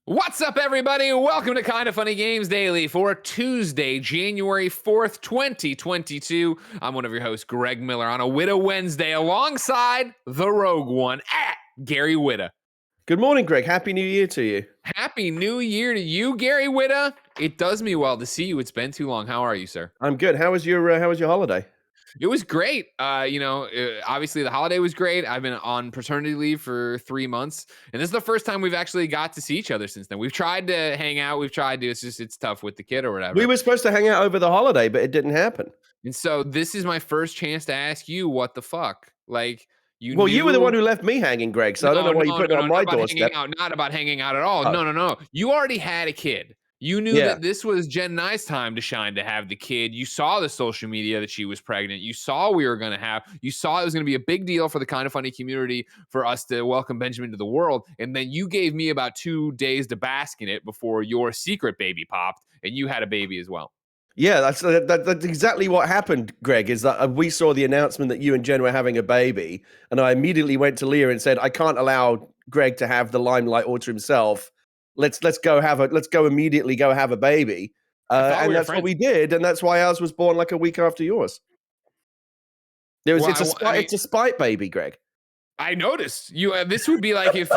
What's up, everybody? Welcome to Kinda Funny Games Daily for Tuesday, January 4th, 2022. I'm one of your hosts, Greg Miller, on a Whitta Wednesday alongside the Rogue One, Gary Whitta. Good morning, Greg. Happy New Year to you. Happy New Year to you, Gary Whitta. It does me well to see you. It's been too long. How are you, sir? I'm good. How was your holiday? It was great. Obviously the holiday was great. I've been on paternity leave for 3 months, and this is the first time we've actually got to see each other since then. We've tried to hang out. It's tough with the kid or whatever. We were supposed to hang out over the holiday, but it didn't happen. And so this is my first chance to ask you what the fuck. Like, you were the one who left me hanging, Greg, so I don't know why you put it on my doorstep. Not about hanging out at all. Oh. No. You already had a kid. You knew that this was Jen and I's time to shine, to have the kid. You saw the social media that she was pregnant. You saw you saw it was going to be a big deal for the Kinda Funny community for us to welcome Benjamin to the world. And then you gave me about 2 days to bask in it before your secret baby popped, and you had a baby as well. Yeah, that's exactly what happened, Greg, is that we saw the announcement that you and Jen were having a baby, and I immediately went to Leah and said, I can't allow Greg to have the limelight all to himself. Let's go immediately have a baby. And that's what we did, and that's why ours was born like a week after yours. It's a spite baby, Greg. I noticed you. This would be like if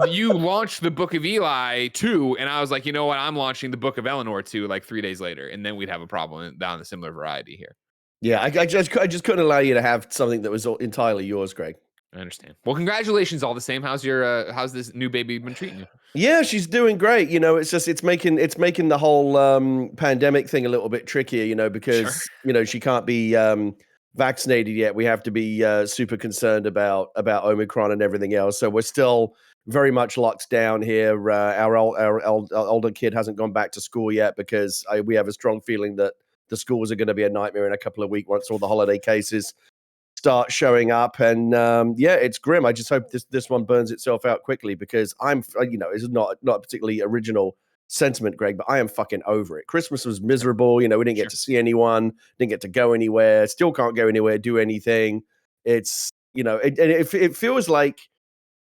you launched the Book of Eli 2, and I was like, you know what, I'm launching the Book of Eleanor 2 like 3 days later, and then we'd have a problem down the similar variety here. Yeah, I just couldn't allow you to have something that was entirely yours, Greg. I understand. Well, congratulations all the same. How's this new baby been treating you? Yeah, she's doing great. You know, it's making the whole pandemic thing a little bit trickier, you know, because she can't be vaccinated yet. We have to be super concerned about Omicron and everything else. So we're still very much locked down here. Our older kid hasn't gone back to school yet because we have a strong feeling that the schools are going to be a nightmare in a couple of weeks once all the holiday cases start showing up. And it's grim. I just hope this one burns itself out quickly, because it's not a particularly original sentiment, Greg, but I am fucking over it. Christmas was miserable. You know, we didn't get to see anyone, didn't get to go anywhere, still can't go anywhere, do anything. It's, it feels like,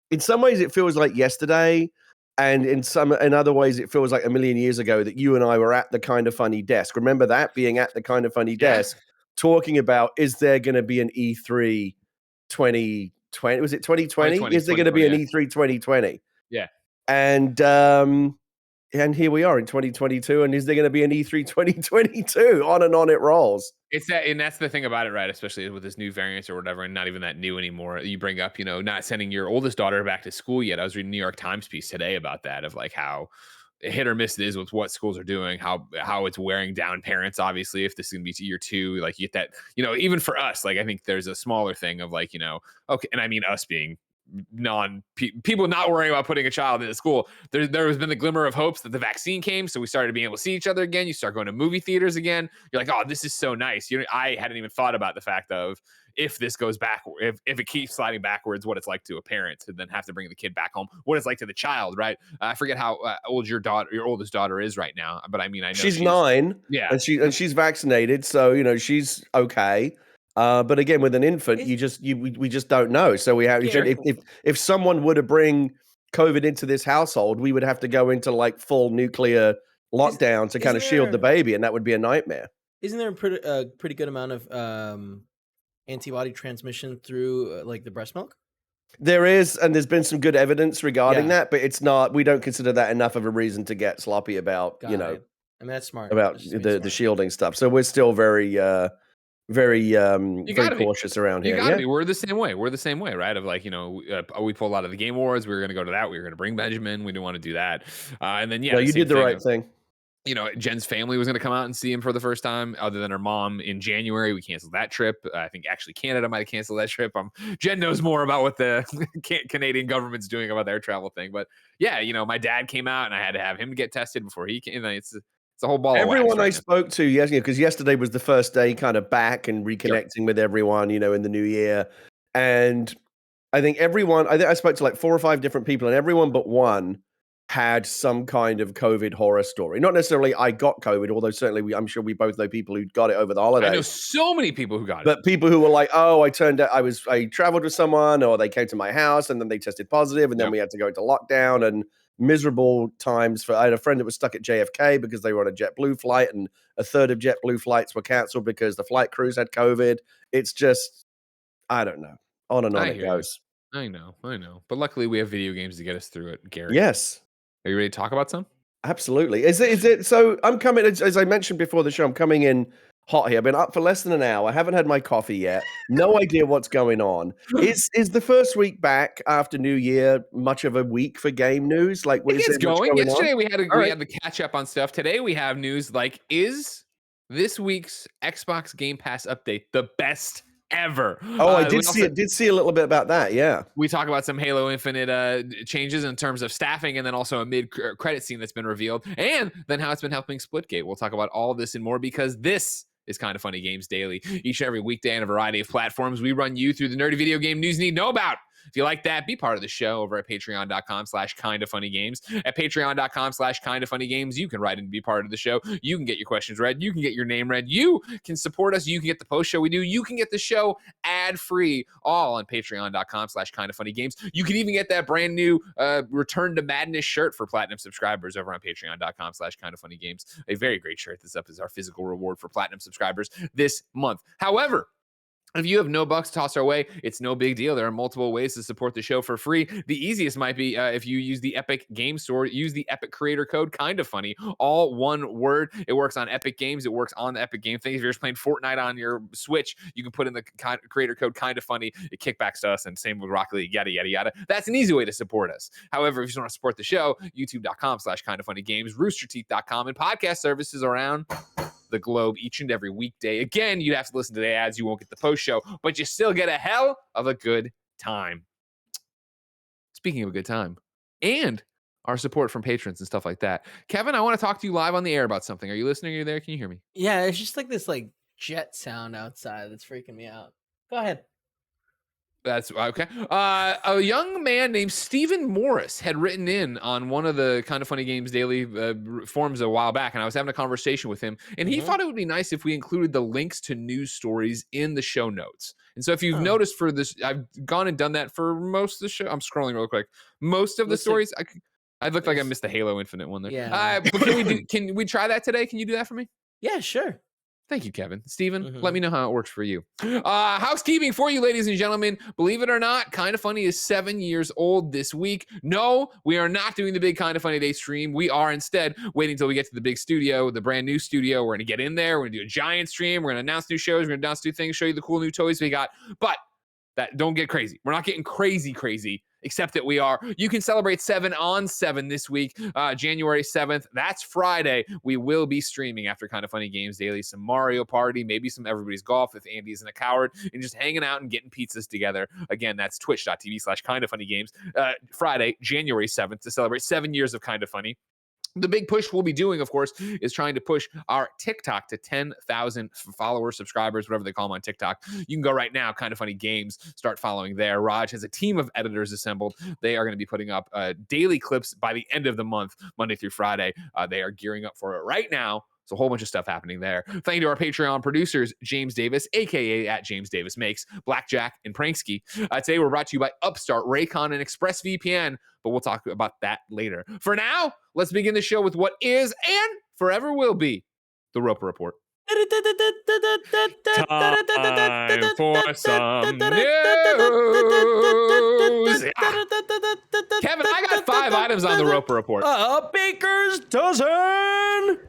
in some ways it feels like yesterday, and in other ways it feels like a million years ago that you and I were at the Kinda Funny desk. Remember that, being at the Kinda Funny desk, talking about, is there going to be an E3 2020? Was it 2020? Is there going to be an E3 2020? Yeah. And here we are in 2022, and is there going to be an E3 2022? On and on it rolls. That's the thing about it, right? Especially with this new variant or whatever, and not even that new anymore. You bring up, not sending your oldest daughter back to school yet. I was reading a New York Times piece today about that, of like how hit or miss it is with what schools are doing, how it's wearing down parents. Obviously, if this is gonna be to year 2, like, you get that, even for us, like, I think there's a smaller thing of like, okay, and I mean us being people not worrying about putting a child into school. There has been the glimmer of hopes that the vaccine came, so we started being able to see each other again. You start going to movie theaters again. You're like, oh, this is so nice. I hadn't even thought about the fact of, if this goes backward, if it keeps sliding backwards, what it's like to a parent to then have to bring the kid back home, what it's like to the child, right? I forget how old your oldest daughter is right now, but I mean, I know she's 9, yeah, and she's vaccinated, so she's okay. But again, with an infant, we just don't know. So we have, if someone were to bring COVID into this household, we would have to go into like full nuclear lockdown to kind of shield the baby, and that would be a nightmare. Isn't there a pretty good amount of antibody transmission through like the breast milk? There is, and there's been some good evidence regarding that, but it's not. We don't consider that enough of a reason to get sloppy about. I mean, that's smart about the shielding stuff. So we're still very cautious around here. You gotta be. We're the same way, right? Of like, we pulled out of the Game Awards. We were going to go to that. We were going to bring Benjamin. We didn't want to do that. And then, no, you did the right thing. Jen's family was going to come out and see him for the first time, other than her mom, in January. We canceled that trip. I think actually Canada might have canceled that trip. Jen knows more about what the Canadian government's doing about their travel thing. But yeah, my dad came out, and I had to have him get tested before he came. It's a whole ball. Everyone I spoke to, because yesterday was the first day kind of back and reconnecting with everyone, in the new year. And I think I spoke to like 4 or 5 different people, and everyone but one had some kind of COVID horror story. Not necessarily I got COVID, although certainly I'm sure we both know people who got it over the holidays. I know so many people who got it. But people who were like, oh, I traveled with someone, or they came to my house and then they tested positive, and then we had to go into lockdown, and miserable times. I had a friend that was stuck at JFK because they were on a JetBlue flight, and a third of JetBlue flights were canceled because the flight crews had COVID. It's just, I don't know. On and on it goes. I know. But luckily, we have video games to get us through it, Gary. Yes. Are you ready to talk about some? Absolutely. Is it? So I'm coming, as I mentioned before the show, I'm coming in hot here. I've been up for less than an hour. I haven't had my coffee yet. No idea what's going on. Is the first week back after New Year much of a week for game news? Like, it gets going. Yesterday on? we had the catch up on stuff. Today we have news like, is this week's Xbox Game Pass update the best ever? Oh, I did see a little bit about that. Yeah, we talk about some Halo Infinite changes in terms of staffing, and then also a mid-credit scene that's been revealed, and then how it's been helping Splitgate. We'll talk about all of this and more, because this is Kinda Funny Games Daily. Each and every weekday on a variety of platforms, we run you through the nerdy video game news you need to know about. If you like that, be part of the show over at patreon.com/kindafunnygames. At patreon.com/kindafunnygames, you can write in and be part of the show. You can get your questions read. You can get your name read. You can support us. You can get the post show we do. You can get the show ad-free, all on patreon.com/kindafunnygames. You can even get that brand new Return to Madness shirt for platinum subscribers over on patreon.com/kindafunnygames. A very great shirt. This up is our physical reward for platinum subscribers this month. However, if you have no bucks to toss our way, it's no big deal. There are multiple ways to support the show for free. The easiest might be if you use the Epic Game Store, use the Epic creator code Kinda Funny, all one word. It works on Epic Games. It works on the Epic Game thing. If you're just playing Fortnite on your Switch, you can put in the creator code Kinda Funny. It kickbacks to us, and same with Rocket League, yada, yada, yada. That's an easy way to support us. However, if you just want to support the show, youtube.com/kindafunnygames, roosterteeth.com, and podcast services around the globe each and every weekday. Again, you'd have to listen to the ads. You won't get the post show, but you still get a hell of a good time. Speaking of a good time, and our support from patrons and stuff like that. Kevin, I want to talk to you live on the air about something. Are you listening? Are you there? Can you hear me? Yeah, it's just like this jet sound outside that's freaking me out. Go ahead. That's okay. A young man named Stephen Morris had written in on one of the Kinda Funny Games Daily forums a while back, and I was having a conversation with him, and he thought it would be nice if we included the links to news stories in the show notes. And so if you've noticed for this, I've gone and done that for most of the show. I'm scrolling real quick. Most of the stories, I look like I missed the Halo Infinite one there. Yeah. But can we try that today? Can you do that for me? Yeah, sure. Thank you, Kevin. Steven, let me know how it works for you. Housekeeping for you, ladies and gentlemen. Believe it or not, Kinda Funny is 7 years old this week. No, we are not doing the big Kinda Funny Day stream. We are instead waiting until we get to the big studio, the brand new studio. We're going to get in there. We're going to do a giant stream. We're going to announce new shows. We're going to announce new things, show you the cool new toys we got. But don't get crazy. We're not getting crazy, except that we are. You can celebrate 7-on-7 this week, January 7th. That's Friday. We will be streaming after Kinda Funny Games Daily, some Mario Party, maybe some Everybody's Golf if Andy isn't a coward, and just hanging out and getting pizzas together. Again, that's twitch.tv/kindafunnygames. Friday, January 7th, to celebrate 7 years of Kinda Funny. The big push we'll be doing, of course, is trying to push our TikTok to 10,000 followers, subscribers, whatever they call them on TikTok. You can go right now, Kinda Funny Games, start following there. Raj has a team of editors assembled. They are going to be putting up daily clips by the end of the month, Monday through Friday. They are gearing up for it right now. So a whole bunch of stuff happening there. Thank you to our Patreon producers, James Davis, a.k.a. at James Davis Makes, Blackjack, and Pranksky. Today we're brought to you by Upstart, Raycon, and ExpressVPN, but we'll talk about that later. For now, let's begin the show with what is and forever will be the Roper Report. Time for some news. Kevin, I got 5 items on the Roper Report. A baker's dozen.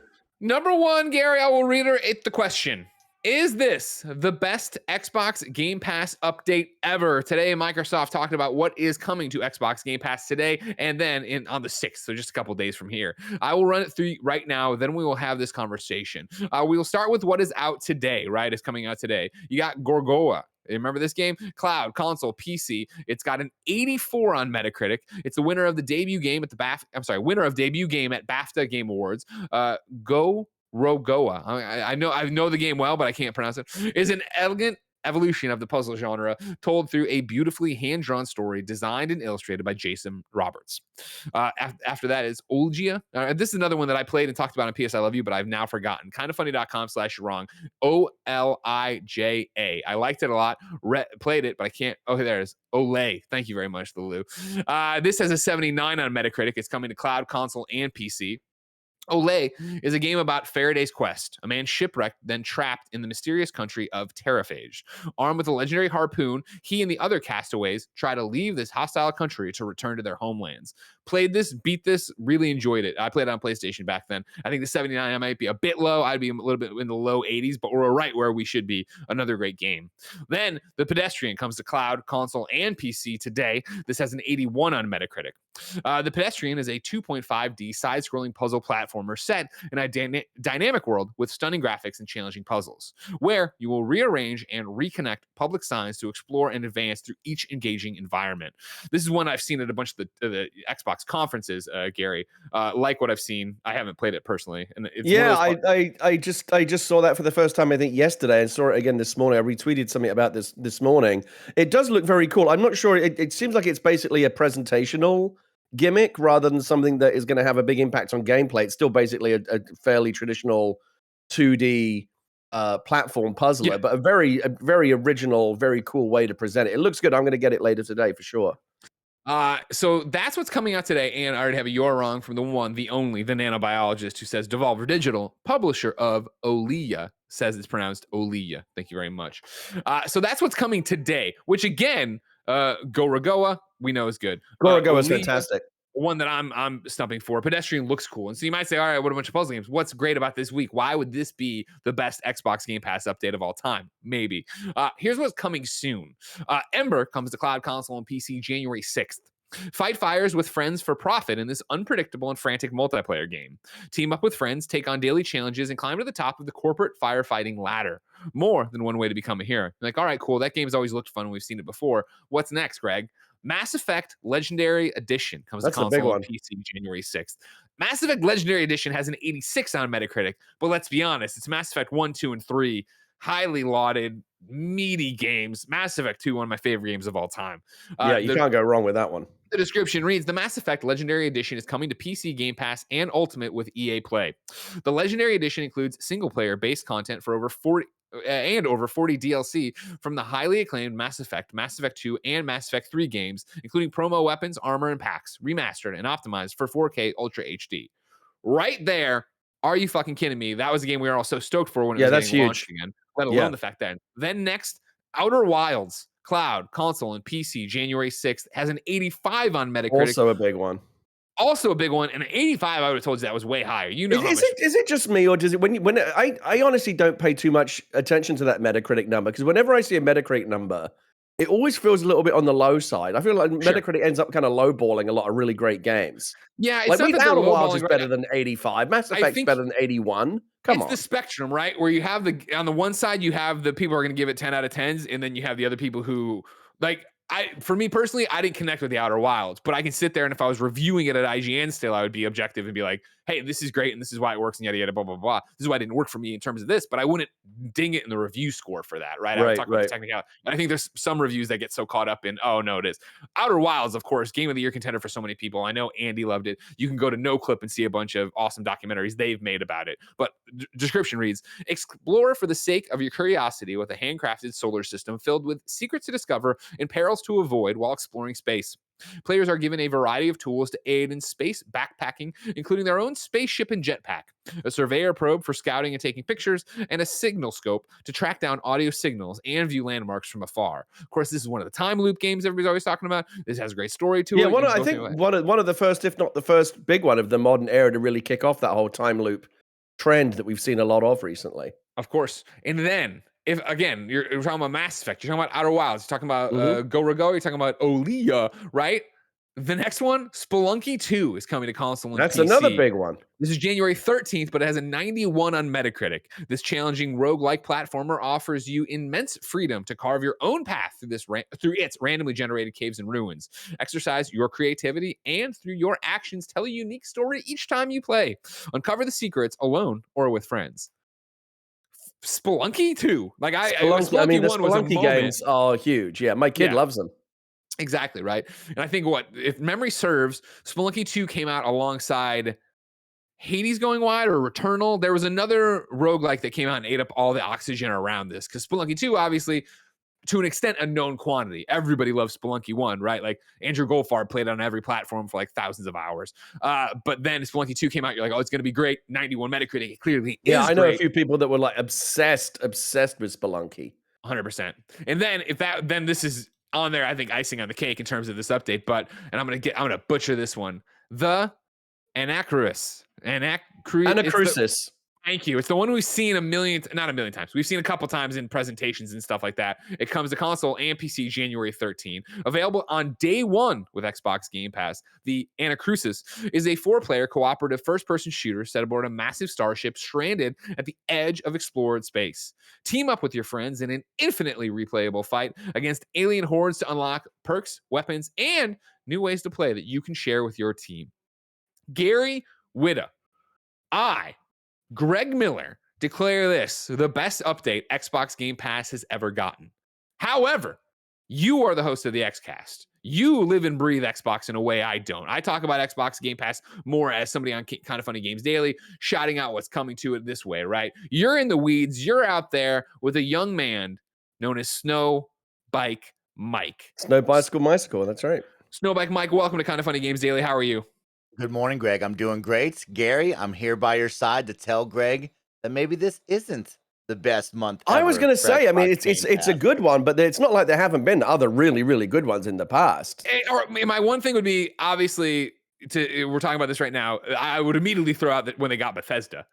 Number 1, Gary, I will reiterate the question. Is this the best Xbox Game Pass update ever? Today, Microsoft talked about what is coming to Xbox Game Pass today and then on the 6th, so just a couple days from here. I will run it through right now, then we will have this conversation. We will start with what is out today, right? It's coming out today. You got Gorgoa. Remember this game? Cloud, console, PC. It's got an 84 on Metacritic. It's the winner of the debut game at the winner of debut game at BAFTA Game Awards. Go Rogoa. I know the game well, but I can't pronounce it. Is an elegant evolution of the puzzle genre, told through a beautifully hand-drawn story designed and illustrated by Jason Roberts. After that is Olgia. This is another one that I played and talked about on PS I Love You, but I've now forgotten. Kindoffunny.com/wrong. Olija. I liked it a lot. Played it, but I can't. Oh, there it is. Olay. Thank you very much, Lulu. This has a 79 on Metacritic. It's coming to cloud, console, and PC. Olay is a game about Faraday's quest, a man shipwrecked, then trapped in the mysterious country of Terraphage. Armed with a legendary harpoon, he and the other castaways try to leave this hostile country to return to their homelands. Played this, beat this, really enjoyed it. I played it on PlayStation back then. I think the 79 might be a bit low. I'd be a little bit in the low 80s, but we're right where we should be. Another great game. Then The Pedestrian comes to cloud, console, and PC today. This has an 81 on Metacritic. The Pedestrian is a 2.5D side-scrolling puzzle platformer set in a dynamic world with stunning graphics and challenging puzzles, where you will rearrange and reconnect public signs to explore and advance through each engaging environment. This is one I've seen at a bunch of the Xbox conferences, Gary. Like what I've seen. I haven't played it personally. And it's I just saw that for the first time, I think, yesterday, and saw it again this morning. I retweeted something about this morning. It does look very cool. I'm not sure. It seems like it's basically a presentational gimmick rather than something that is going to have a big impact on gameplay. It's still basically a fairly traditional 2D platform puzzler, but a very original, very cool way to present it. It looks good. I'm going to get it later today for sure. So that's what's coming out today, and I already have a "you're wrong" from the one, the only, the nanobiologist who says Devolver Digital, publisher of Olija, says it's pronounced Olija. Thank you very much. So that's what's coming today, which again, Gorogoa, we know is good. Gorogoa is fantastic. One that I'm stumping for. Pedestrian looks cool. And so you might say, all right, what a bunch of puzzle games. What's great about this week? Why would this be the best Xbox Game Pass update of all time? Maybe. Here's what's coming soon. Ember comes to cloud, console, and PC January 6th. Fight fires with friends for profit in this unpredictable and frantic multiplayer game. Team up with friends, take on daily challenges, and climb to the top of the corporate firefighting ladder. More than one way to become a hero. You're like, all right, cool. That game's always looked fun. We've seen it before. What's next, Greg? Mass Effect Legendary Edition comes to console and PC January 6th. Mass Effect Legendary Edition has an 86 on Metacritic, but let's be honest, it's Mass Effect 1, 2, and 3. Highly lauded, meaty games. Mass Effect 2, one of my favorite games of all time. Yeah, you can't go wrong with that one. The description reads, the Mass Effect Legendary Edition is coming to PC Game Pass and Ultimate with EA Play. The Legendary Edition includes single-player based content for over 40 DLC from the highly acclaimed Mass Effect 2, and Mass Effect 3 games, including promo weapons, armor, and packs, remastered and optimized for 4K Ultra HD. Right there. Are you fucking kidding me? That was a game we were all so stoked for when it was getting launched again, let alone the fact that. Then next, Outer Wilds, cloud, console, and PC, January 6th, has an 85 on Metacritic. Also a big one. And an 85, I would have told you that was way higher. You know, is it just me, or does it when I honestly don't pay too much attention to that Metacritic number, because whenever I see a Metacritic number, it always feels a little bit on the low side. I feel like Metacritic ends up kind of lowballing a lot of really great games. Yeah, it's like Outer Wilds is better than 85. Mass Effect's better than 81. Come on. It's the spectrum, right? Where you have on the one side, you have the people who are going to give it 10 out of 10s, and then you have the other people who, like, for me personally, I didn't connect with the Outer Wilds, but I can sit there, and if I was reviewing it at IGN still, I would be objective and be like, hey, this is great, and this is why it works, and yada, yada, blah, blah, blah. This is why it didn't work for me in terms of this, but I wouldn't ding it in the review score for that, right? I would talk about the technicality. And I think there's some reviews that get so caught up in, oh, no, it is. Outer Wilds, of course, Game of the Year contender for so many people. I know Andy loved it. You can go to NoClip and see a bunch of awesome documentaries they've made about it. But description reads, explore for the sake of your curiosity with a handcrafted solar system filled with secrets to discover and perils to avoid while exploring space. Players are given a variety of tools to aid in space backpacking, including their own spaceship and jetpack, a surveyor probe for scouting and taking pictures, and a signal scope to track down audio signals and view landmarks from afar. Of course, this is one of the time loop games everybody's always talking about. This has a great story to it. Yeah, I think one of the first, if not the first big one of the modern era to really kick off that whole time loop trend that we've seen a lot of recently. Of course. And then, if again, you're talking about Mass Effect, you're talking about Outer Wilds, you're talking about Gorogoa, you're talking about Olija, right? The next one, Spelunky 2, is coming to console and That's PC. another big one. This is January 13th, but it has a 91 on Metacritic. This challenging roguelike platformer offers you immense freedom to carve your own path through its randomly generated caves and ruins. Exercise your creativity, and through your actions, tell a unique story each time you play. Uncover the secrets alone or with friends. Spelunky 2. Like Spelunky, Spelunky the 1 was a Spelunky moment. games are huge. Yeah, my kid Yeah. loves them. Exactly, right? And I think if memory serves, Spelunky 2 came out alongside Hades Going Wide or Returnal. There was another roguelike that came out and ate up all the oxygen around this, because Spelunky 2, obviously, to an extent, a known quantity. Everybody loves Spelunky 1, right? Like Andrew Goldfarb played on every platform for like thousands of hours. But then Spelunky 2 came out, you're like, oh, it's going to be great. 91 Metacritic, it clearly is I know great. a few people that were like obsessed with Spelunky. 100%. And then this is on there, I think, icing on the cake in terms of this update. And I'm gonna butcher this one. The Anacrusis. Anacrusis. Thank you. It's the one we've seen not a million times. We've seen a couple times in presentations and stuff like that. It comes to console and PC January 13. Available on day one with Xbox Game Pass. The Anacrusis is a 4-player cooperative first-person shooter set aboard a massive starship stranded at the edge of explored space. Team up with your friends in an infinitely replayable fight against alien hordes to unlock perks, weapons, and new ways to play that you can share with your team. Gary Whitta. Greg Miller, declare this the best update Xbox Game Pass has ever gotten. However, you are the host of the Xcast. You live and breathe Xbox in a way I don't. I talk about Xbox Game Pass more as somebody on Kind of Funny Games Daily, shouting out what's coming to it this way, right? You're in the weeds. You're out there with a young man known as SnowBikeMike. Snowbicycle, that's right. SnowBikeMike, welcome to Kind of Funny Games Daily. How are you? Good morning, Greg. I'm doing great. Gary, I'm here by your side to tell Greg that maybe this isn't the best month ever. I was going to say, I mean, Xbox it's a good one, but it's not like there haven't been other really, really good ones in the past. Or my one thing would be, obviously, we're talking about this right now. I would immediately throw out that when they got Bethesda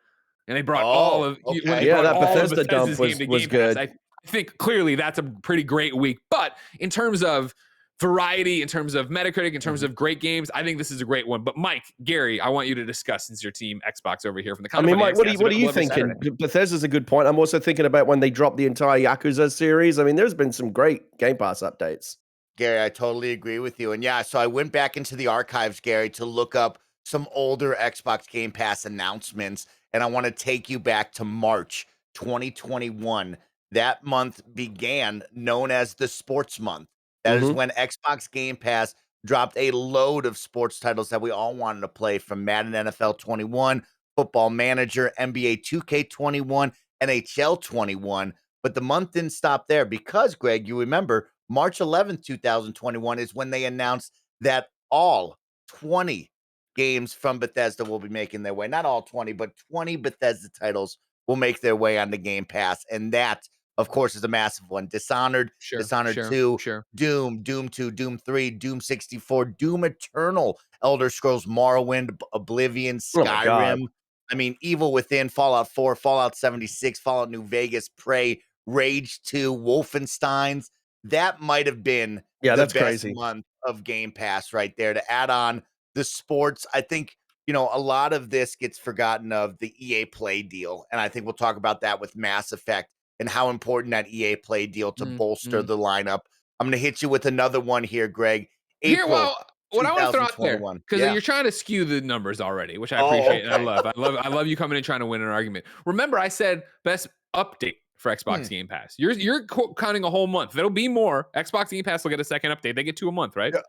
and they brought all of that Bethesda dump was good. I think clearly that's a pretty great week. But in terms of variety, in terms of Metacritic, in terms of great games, I think this is a great one. But Mike, Gary, I want you to discuss, since your team Xbox over here from the Mike, what are you thinking? Bethesda's a good point. I'm also thinking about when they dropped the entire Yakuza series. I mean, there's been some great Game Pass updates. Gary, I totally agree with you. And yeah, so I went back into the archives, Gary, to look up some older Xbox Game Pass announcements. And I want to take you back to March 2021. That month began known as the Sports Month. That is when Xbox Game Pass dropped a load of sports titles that we all wanted to play, from Madden NFL 21, Football Manager, NBA 2K21, NHL 21. But the month didn't stop there, because, Greg, you remember, March 11th, 2021 is when they announced that all 20 games from Bethesda will be making their way. Not all 20, but 20 Bethesda titles will make their way on the Game Pass. And that, of course, is a massive one. Dishonored, Dishonored 2, Doom, Doom 2, Doom 3, Doom 64, Doom Eternal, Elder Scrolls Morrowind, Oblivion, Skyrim. I mean, Evil Within, Fallout 4, Fallout 76, Fallout New Vegas, Prey, Rage 2, Wolfensteins. That might have been the best crazy month of Game Pass right there. To add on the sports, I think, a lot of this gets forgotten of the EA Play deal. And I think we'll talk about that with Mass Effect and how important that EA Play deal to bolster the lineup. I'm going to hit you with another one here, Greg. April. What I want to throw out there, because you're trying to skew the numbers already, which I appreciate and I love. I love you coming in trying to win an argument. Remember, I said best update for Xbox Game Pass. You're counting a whole month. There'll be more. Xbox Game Pass will get a second update. They get 2 a month, right? Yeah.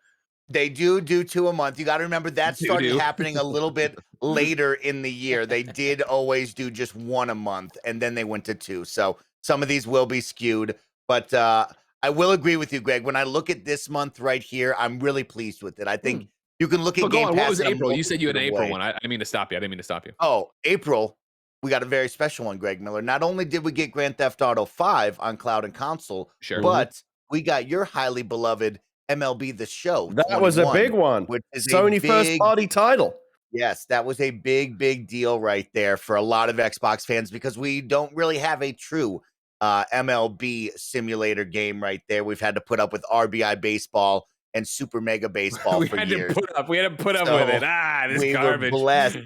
They do 2 a month. You got to remember that started happening a little bit later in the year. They did always do just 1 a month, and then they went to 2. So some of these will be skewed, but I will agree with you, Greg. When I look at this month right here, I'm really pleased with it. I think you can look at Game Pass. What was April? You said you had an April one. I didn't mean to stop you. Oh, April. We got a very special one, Greg Miller. Not only did we get Grand Theft Auto 5 on cloud and console, but we got your highly beloved MLB The Show. That was a big one. Which is Sony first-party title. Yes, that was a big, big deal right there for a lot of Xbox fans, because we don't really have a true MLB simulator game right there. We've had to put up with RBI Baseball and Super Mega Baseball for years. We had to put up with it. This garbage. We were blessed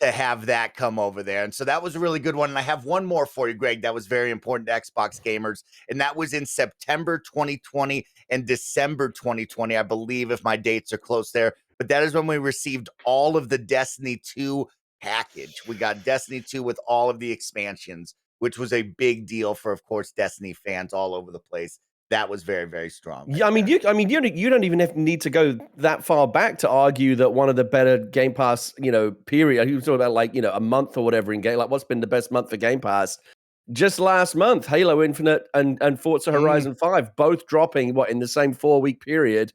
to have that come over there. And so that was a really good one. And I have one more for you, Greg, that was very important to Xbox gamers. And that was in September 2020 and December 2020, I believe, if my dates are close there. But that is when we received all of the Destiny 2 package. We got Destiny 2 with all of the expansions. which was a big deal for, of course, Destiny fans all over the place. That was very, very strong. Yeah, I mean, you don't even need to go that far back to argue that one of the better Game Pass, period. He was talking about like, a month or whatever in game. Like, what's been the best month for Game Pass? Just last month, Halo Infinite and Forza Horizon 5 both dropping in the same 4-week period.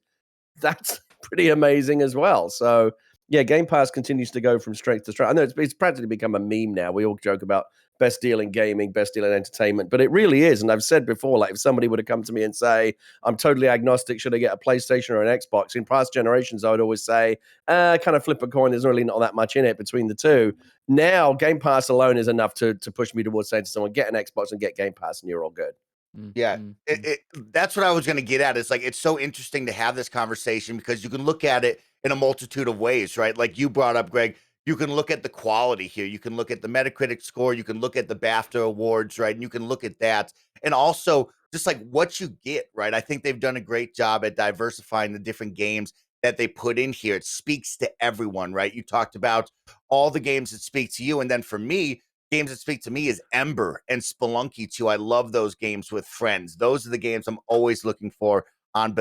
That's pretty amazing as well. So yeah, Game Pass continues to go from strength to strength. I know it's practically become a meme now. We all joke about best deal in gaming, best deal in entertainment, but it really is. And I've said before, like if somebody would have come to me and say, I'm totally agnostic, should I get a PlayStation or an Xbox? In past generations, I would always say, kind of flip a coin. There's really not that much in it between the two. Now, Game Pass alone is enough to push me towards saying to someone, get an Xbox and get Game Pass and you're all good. Yeah, that's what I was going to get at. It's like, it's so interesting to have this conversation because you can look at it in a multitude of ways, right? Like you brought up, Greg, you can look at the quality here. You can look at the Metacritic score. You can look at the BAFTA awards, right? And you can look at that. And also just like what you get, right? I think they've done a great job at diversifying the different games that they put in here. It speaks to everyone, right? You talked about all the games that speak to you. And then for me, games that speak to me is Ember and Spelunky 2. I love those games with friends. Those are the games I'm always looking for on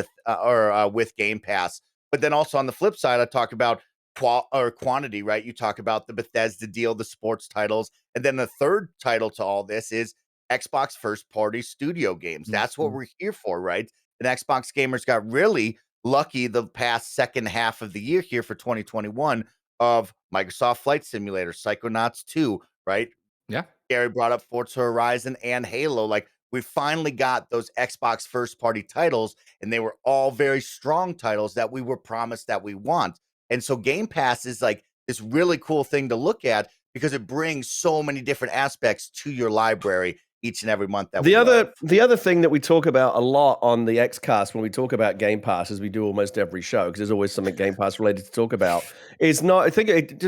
with Game Pass. But then also on the flip side, I talk about quantity, right? You talk about the Bethesda deal, the sports titles, and then the third title to all this is Xbox first-party studio games. That's what we're here for, right? And Xbox gamers got really lucky the past second half of the year here for 2021 of Microsoft Flight Simulator, Psychonauts 2, right? Yeah. Gary brought up Forza Horizon and Halo. Like we finally got those Xbox first party titles and they were all very strong titles that we were promised that we want. And so Game Pass is like this really cool thing to look at because it brings so many different aspects to your library each and every month. The other thing that we talk about a lot on the Xcast when we talk about Game Pass, as we do almost every show, because there's always something Game Pass related to talk about, is not. I think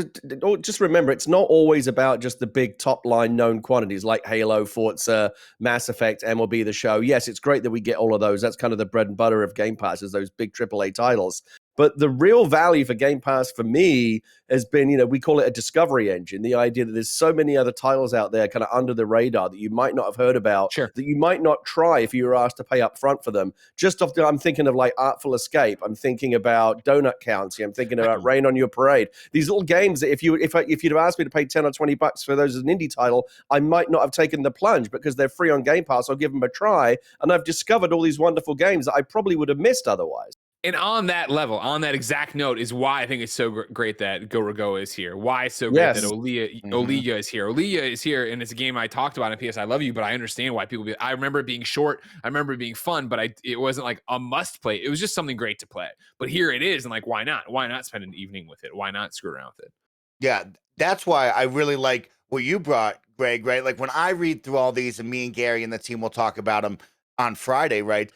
just remember, it's not always about just the big top line known quantities like Halo, Forza, Mass Effect, MLB The Show. Yes, it's great that we get all of those. That's kind of the bread and butter of Game Pass, is those big AAA titles. But the real value for Game Pass for me has been, we call it a discovery engine. The idea that there's so many other titles out there kind of under the radar that you might not have heard about, that you might not try if you were asked to pay up front for them. I'm thinking of like Artful Escape. I'm thinking about Donut County. I'm thinking about Rain on Your Parade. These little games that if you'd have asked me to pay 10 or 20 bucks for those as an indie title, I might not have taken the plunge because they're free on Game Pass. I'll give them a try. And I've discovered all these wonderful games that I probably would have missed otherwise. And on that level, on that exact note, is why I think it's so great that Go Rago is here. Why it's so great that Ouliga is here. Ouliga is here, and it's a game I talked about in PS I Love You, but I understand why people I remember it being short. I remember it being fun, but it wasn't like a must play. It was just something great to play. But here it is, and like, why not? Why not spend an evening with it? Why not screw around with it? Yeah, that's why I really like what you brought, Greg, right? Like when I read through all these, and me and Gary and the team will talk about them on Friday, right?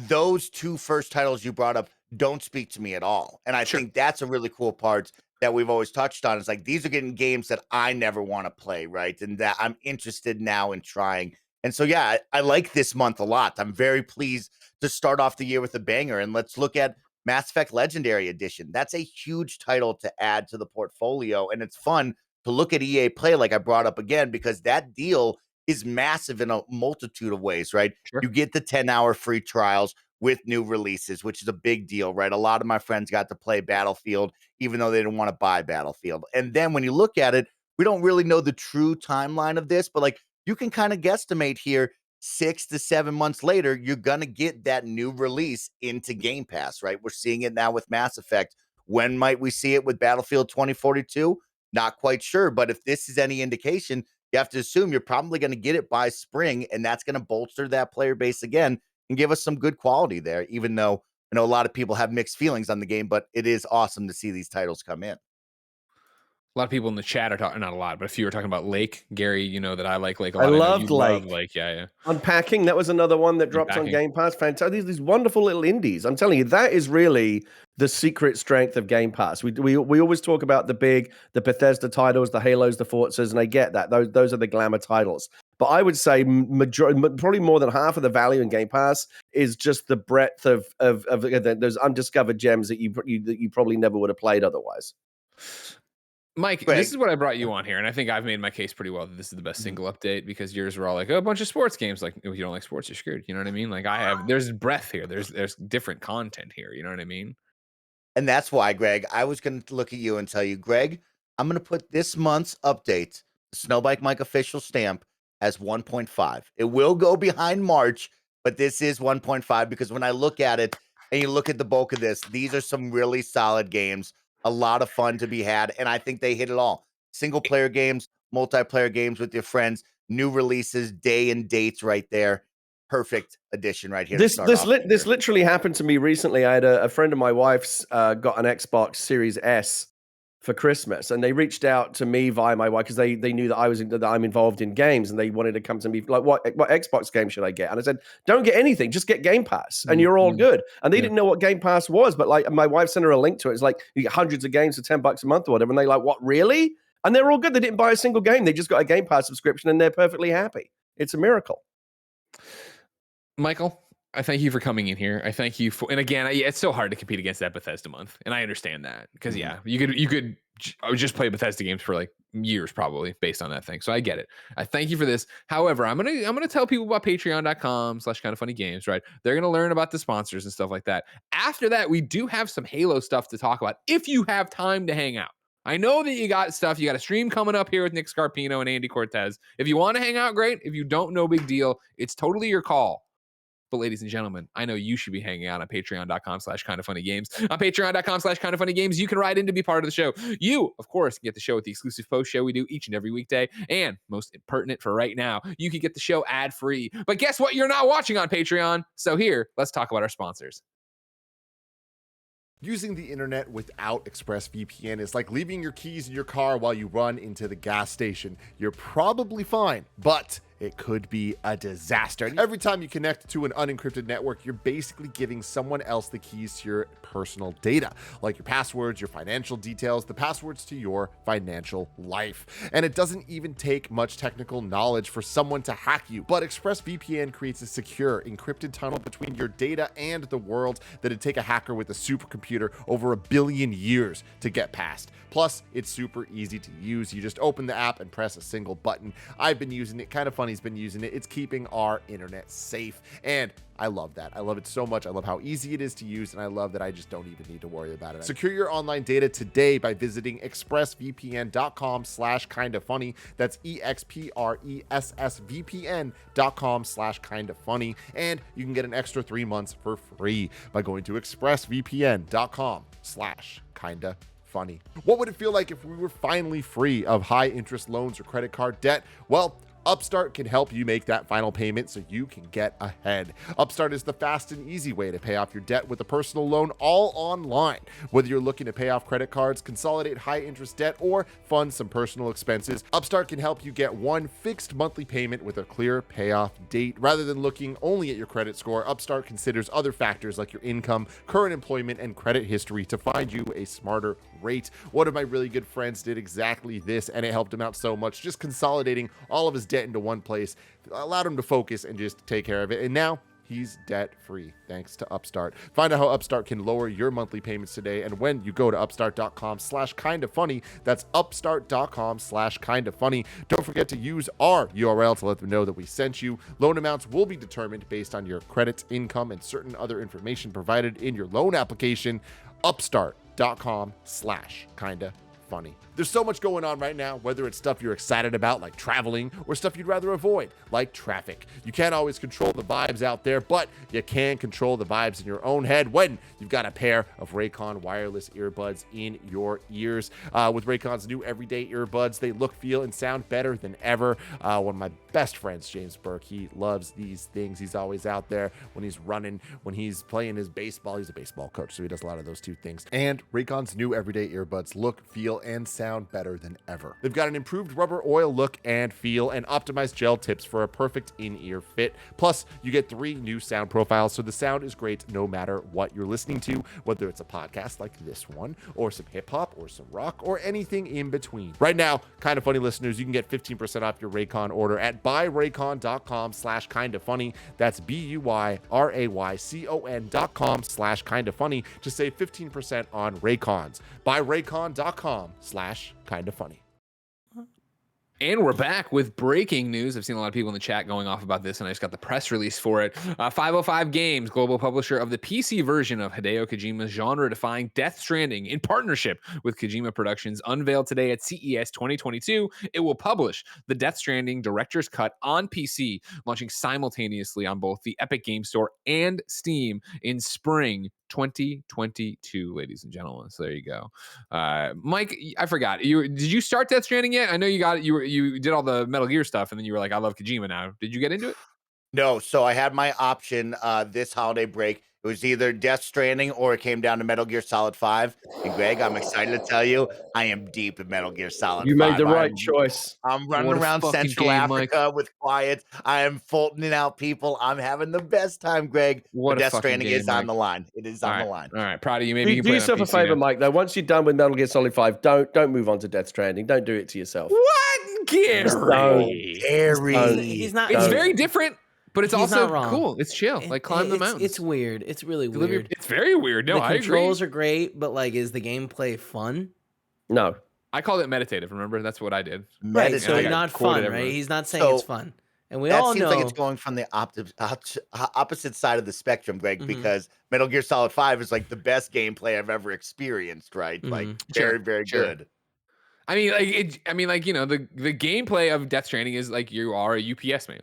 Those two first titles you brought up don't speak to me at all. And I think that's a really cool part that we've always touched on. Is like, these are getting games that I never want to play, right? And that I'm interested now in trying. And so, yeah, I like this month a lot. I'm very pleased to start off the year with a banger. And let's look at Mass Effect Legendary Edition. That's a huge title to add to the portfolio. And it's fun to look at EA Play, like I brought up again, because that deal is massive in a multitude of ways, right? You get the 10-hour free trials with new releases, which is a big deal, right? A lot of my friends got to play Battlefield, even though they didn't want to buy Battlefield. And then when you look at it, we don't really know the true timeline of this, but like you can kind of guesstimate here, 6 to 7 months later, you're going to get that new release into Game Pass, right? We're seeing it now with Mass Effect. When might we see it with Battlefield 2042? Not quite sure, but if this is any indication, you have to assume you're probably going to get it by spring, and that's going to bolster that player base again and give us some good quality there, even though I know a lot of people have mixed feelings on the game, but it is awesome to see these titles come in. A lot of people in the chat are talking, not a lot, but a few are talking about Lake. Gary, you know that I like Lake a I lot. loved Lake. Love Lake. Yeah. Unpacking, that was another one that drops on Game Pass. Fantastic. These wonderful little indies. I'm telling you, that is really the secret strength of Game Pass. We always talk about the Bethesda titles, the Halos, the Forzas, and I get that. Those are the glamour titles. But I would say probably more than half of the value in Game Pass is just the breadth of those undiscovered gems that you probably never would have played otherwise. Mike, Greg. this is what I brought you on here, and I think I've made my case pretty well that this is the best single update, because yours were all like, oh, a bunch of sports games. Like, if you don't like sports, you're screwed. You know what I mean? Like, there's breadth here. There's different content here. You know what I mean? And that's why, Greg, I was going to look at you and tell you, Greg, I'm going to put this month's update, the SnowBikeMike official stamp, as 1.5. It will go behind March, but this is 1.5 because when I look at it and you look at the bulk of this, these are some really solid games, a lot of fun to be had, and I think they hit it all. Single player games, multiplayer games with your friends, new releases, day and dates right there. Perfect addition right here. This literally happened to me recently. I had a friend of my wife's got an Xbox Series S for Christmas, and they reached out to me via my wife because they knew that I'm involved in games, and they wanted to come to me like, what Xbox game should I get? And I said, don't get anything, just get Game Pass, and you're all good. And they didn't know what Game Pass was, but like my wife sent her a link to it. It's like you get hundreds of games for $10 a month or whatever, and they like, what, really? And they're all good. They didn't buy a single game. They just got a Game Pass subscription, and they're perfectly happy. It's a miracle. Michael, I thank you for coming in here. I thank you for, and again, it's so hard to compete against that Bethesda month, and I understand that because you could just play Bethesda games for like years probably based on that thing. So I get it. I thank you for this. However, I'm gonna tell people about patreon.com/kindoffunnygames, right? They're gonna learn about the sponsors and stuff like that. After that, we do have some Halo stuff to talk about if you have time to hang out. I know that you got stuff. You got a stream coming up here with Nick Scarpino and Andy Cortez. If you want to hang out, great. If you don't, no big deal. It's totally your call. But ladies and gentlemen, I know you should be hanging out on patreon.com/kindoffunnygames. On patreon.com/kindoffunnygames, you can write in to be part of the show. You, of course, get the show with the exclusive post show we do each and every weekday. And most pertinent for right now, you can get the show ad-free. But guess what? You're not watching on Patreon. So here, let's talk about our sponsors. Using the internet without ExpressVPN is like leaving your keys in your car while you run into the gas station. You're probably fine, but it could be a disaster. Every time you connect to an unencrypted network, you're basically giving someone else the keys to your personal data, like your passwords, your financial details, the passwords to your financial life. And it doesn't even take much technical knowledge for someone to hack you. But ExpressVPN creates a secure, encrypted tunnel between your data and the world that'd take a hacker with a supercomputer over 1 billion years to get past. Plus, it's super easy to use. You just open the app and press a single button. I've been using it. Kind of Funny's been using it. It's keeping our internet safe. And I love that. I love it so much. I love how easy it is to use, and I love that I just don't even need to worry about it. Secure your online data today by visiting expressvpn.com/kindoffunny. That's expressvpn.com/kindoffunny. And you can get an extra 3 months for free by going to expressvpn.com/kindoffunny. What would it feel like if we were finally free of high interest loans or credit card debt? Well, Upstart can help you make that final payment so you can get ahead. Upstart is the fast and easy way to pay off your debt with a personal loan all online. Whether you're looking to pay off credit cards, consolidate high interest debt, or fund some personal expenses, Upstart can help you get one fixed monthly payment with a clear payoff date. Rather than looking only at your credit score, Upstart considers other factors like your income, current employment, and credit history to find you a smarter rate. One of my really good friends did exactly this, and it helped him out so much. Just consolidating all of his debt into one place allowed him to focus and just take care of it. And now he's debt free thanks to Upstart. Find out how Upstart can lower your monthly payments today. And when you go to upstart.com/kindoffunny, that's upstart.com/kindoffunny. Don't forget to use our URL to let them know that we sent you. Loan amounts will be determined based on your credit, income, and certain other information provided in your loan application. Upstart.com/kindoffunny. There's so much going on right now, whether it's stuff you're excited about, like traveling, or stuff you'd rather avoid, like traffic. You can't always control the vibes out there, but you can control the vibes in your own head when you've got a pair of Raycon wireless earbuds in your ears. With Raycon's new everyday earbuds, they look, feel, and sound better than ever. One of my best friends, James Burke, he loves these things. He's always out there when he's running, when he's playing his baseball. He's a baseball coach, so he does a lot of those two things. And Raycon's new everyday earbuds look, feel, and sound better than ever. They've got an improved rubber oil look and feel and optimized gel tips for a perfect in-ear fit. Plus, you get 3 new sound profiles, so the sound is great no matter what you're listening to, whether it's a podcast like this one, or some hip-hop, or some rock, or anything in between. Right now, Kind of Funny listeners, you can get 15% off your Raycon order at buyraycon.com/kindoffunny. That's BUYRAYCON.com/kindoffunny to save 15% on Raycons. Buyraycon.com/kindoffunny. /kindafunny. And we're back with breaking news. I've seen a lot of people in the chat going off about this, and I just got the press release for it. 505 Games, global publisher of the PC version of Hideo Kojima's genre-defying Death Stranding, in partnership with Kojima Productions, unveiled today at CES 2022. It will publish the Death Stranding Director's Cut on PC, launching simultaneously on both the Epic Game Store and Steam in spring 2022, ladies and gentlemen. So there you go. Mike, I forgot. Did you start Death Stranding yet? I know you got it. You did all the Metal Gear stuff, and then you were like, I love Kojima now. Did you get into it? No, so I had my option this holiday break. It was either Death Stranding or it came down to Metal Gear Solid 5. And Greg, I'm excited to tell you, I am deep in Metal Gear Solid 5. You made the right choice. I'm running What a around fucking Central game, Africa with quiet. I am folding out people. I'm having the best time, Greg. What But a Death fucking Stranding game, is on Mike. the line. It is on the line. All right, proud of you. Maybe you Do can play yourself it a on PC favor, now. Mike. Though, once you're done with Metal Gear Solid 5, don't move on to Death Stranding. Don't do it to yourself. What, Gary? He's not. It's Don't. very different, but it's He's also not wrong. cool. It's chill. Like climb the mountains. It's weird. It's really weird. It's very weird. No, the I agree. controls are great, but like, is the gameplay fun? No. I called it meditative. Remember, that's what I did. Right. Meditative. So I got not quoted fun, everywhere. right? He's not saying So, it's fun, and we That all seems know. like it's going from the opposite side of the spectrum, Greg, Mhm. because Metal Gear Solid 5 is like the best gameplay I've ever experienced, right? Like Sure, very, very sure. good. I mean, you know, the gameplay of Death Stranding is like you are a UPS man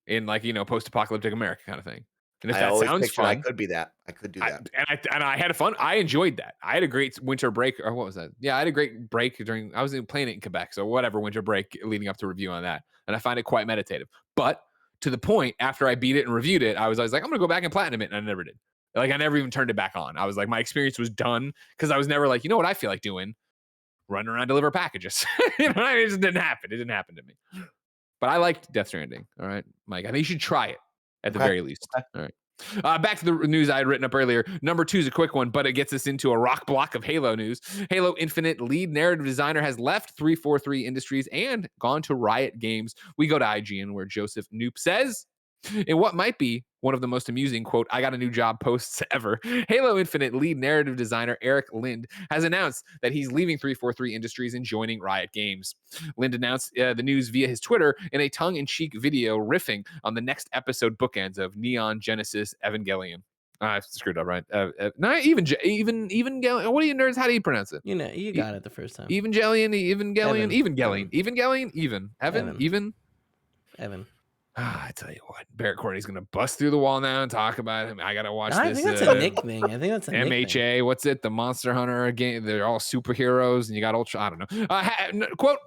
in like, you know, post-apocalyptic America kind of thing. And if I that always sounds pictured I fun, could be that. I could do that. and I had fun. I enjoyed that. I had a great winter break, or what was that? Yeah, I had a great break during. I was playing it in Quebec, so whatever winter break leading up to review on that, and I find it quite meditative. But to the point, after I beat it and reviewed it, I was like, I'm gonna go back and platinum it, and I never did. Like I never even turned it back on. I was like, my experience was done because I was never like, you know what I feel like doing? Running around deliver packages. You know, it just didn't happen. It didn't happen to me. But I liked Death Stranding. All right, Mike. I think you should try it at the very least. Okay. All right. Back to the news I had written up earlier. Number 2 is a quick one, but it gets us into a rock block of Halo news. Halo Infinite lead narrative designer has left 343 Industries and gone to Riot Games. We go to IGN, where Joseph Knoop says, in what might be one of the most amusing, quote, I got a new job posts ever, Halo Infinite lead narrative designer Eric Lind has announced that he's leaving 343 Industries and joining Riot Games. Lind announced the news via his Twitter in a tongue-in-cheek video riffing on the next episode bookends of Neon Genesis Evangelion. I screwed up, right? Not even what are you nerds? How do you pronounce it? You know, you got it the first time. Evan. I tell you what, Barrett Courtney's gonna bust through the wall now and talk about him. I gotta watch I this. think that's a Nick thing. I think that's a Nick thing. MHA. What's it? The Monster Hunter game. They're all superheroes, and you got Ultra. I don't know. Quote.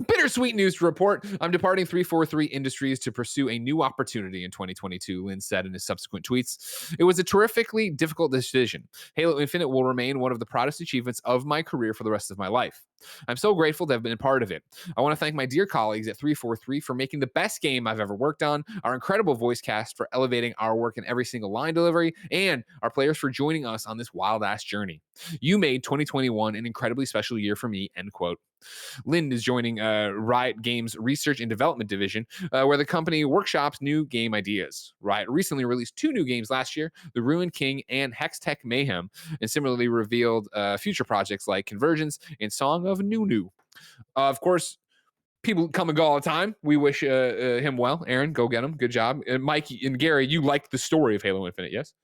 Bittersweet news to report. I'm departing 343 Industries to pursue a new opportunity in 2022, Lynn said in his subsequent tweets. It was a terrifically difficult decision. Halo Infinite will remain one of the proudest achievements of my career for the rest of my life. I'm so grateful to have been a part of it. I want to thank my dear colleagues at 343 for making the best game I've ever worked on, our incredible voice cast for elevating our work in every single line delivery, and our players for joining us on this wild-ass journey. You made 2021 an incredibly special year for me, end quote. Lind is joining Riot Games Research and Development Division, where the company workshops new game ideas. Riot recently released 2 new games last year, The Ruined King and Hextech Mayhem, and similarly revealed future projects like Convergence and Song of Nunu. Of course, people come and go all the time. We wish him well. Aaron, go get him. Good job. And Mike and Gary, you liked the story of Halo Infinite, yes?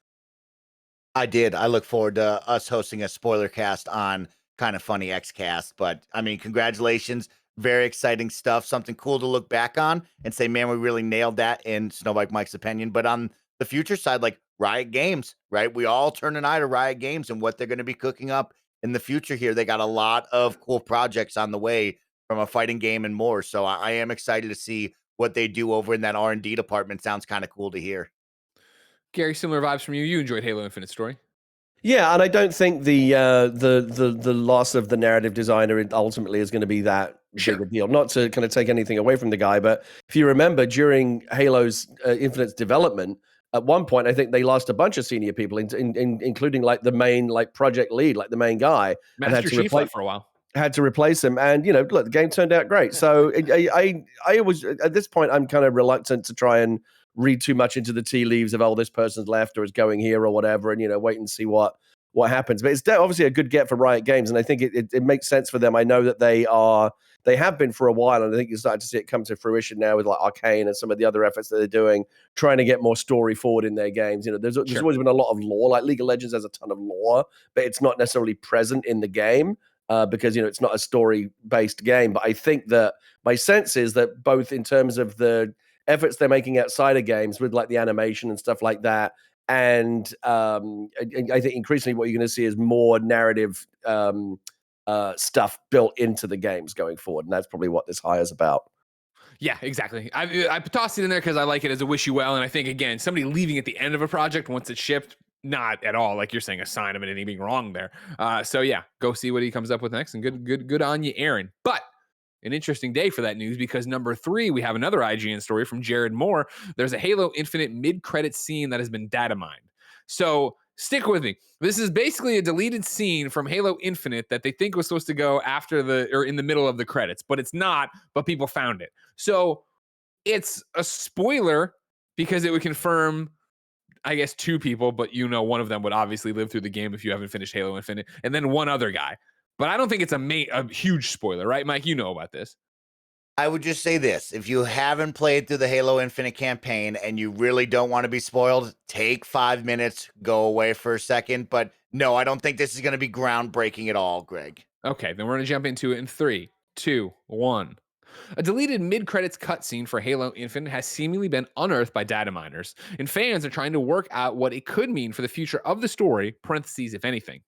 I did. I look forward to us hosting a spoiler cast on Kind of Funny Xcast. But I mean, congratulations. Very exciting stuff. Something cool to look back on and say, man, we really nailed that in SnowBikeMike's opinion. But on the future side, like Riot Games, right? We all turn an eye to Riot Games and what they're going to be cooking up in the future here. They got a lot of cool projects on the way from a fighting game and more. So I am excited to see what they do over in that R&D department. Sounds kind of cool to hear. Gary, similar vibes from you. You enjoyed Halo Infinite story. Yeah, and I don't think the loss of the narrative designer ultimately is going to be that big a deal. Not to kind of take anything away from the guy, but if you remember during Halo's Infinite's development, at one point I think they lost a bunch of senior people, including like the main like project lead, like the main guy, Master and had to Chief left for a while. Had to replace him, and you know, look, the game turned out great. So I was at this point, I'm kind of reluctant to try and read too much into the tea leaves of, oh, this person's left or is going here or whatever, and you know, wait and see what what happens. But it's obviously a good get for Riot Games, and I think it makes sense for them. I know that they have been for a while, and I think you're starting to see it come to fruition now with like Arcane and some of the other efforts that they're doing, trying to get more story forward in their games. You know, there's always been a lot of lore. Like League of Legends has a ton of lore, but it's not necessarily present in the game because, you know, it's not a story-based game. But I think that my sense is that both in terms of the efforts they're making outside of games with like the animation and stuff like that, and I think increasingly what you're going to see is more narrative stuff built into the games going forward, and that's probably what this hire is about. Yeah, exactly. I tossed it in there because I like it as a wish you well, and I think again, somebody leaving at the end of a project once it's shipped, not at all like you're saying a sign of anything being wrong there. So yeah, go see what he comes up with next, and good on you, Aaron. But an interesting day for that news, because number 3, we have another IGN story from Jared Moore. There's a Halo Infinite mid-credit scene that has been data mined. So stick with me. This is basically a deleted scene from Halo Infinite that they think was supposed to go after or in the middle of the credits, but it's not, but people found it. So it's a spoiler because it would confirm, I guess, 2 people, but you know, one of them would obviously live through the game if you haven't finished Halo Infinite, and then one other guy. But I don't think it's a huge spoiler, right, Mike? You know about this. I would just say this. If you haven't played through the Halo Infinite campaign and you really don't want to be spoiled, take 5 minutes, go away for a second. But no, I don't think this is going to be groundbreaking at all, Greg. Okay, then we're going to jump into it in 3, 2, 1. A deleted mid-credits cutscene for Halo Infinite has seemingly been unearthed by data miners, and fans are trying to work out what it could mean for the future of the story, parentheses, if anything.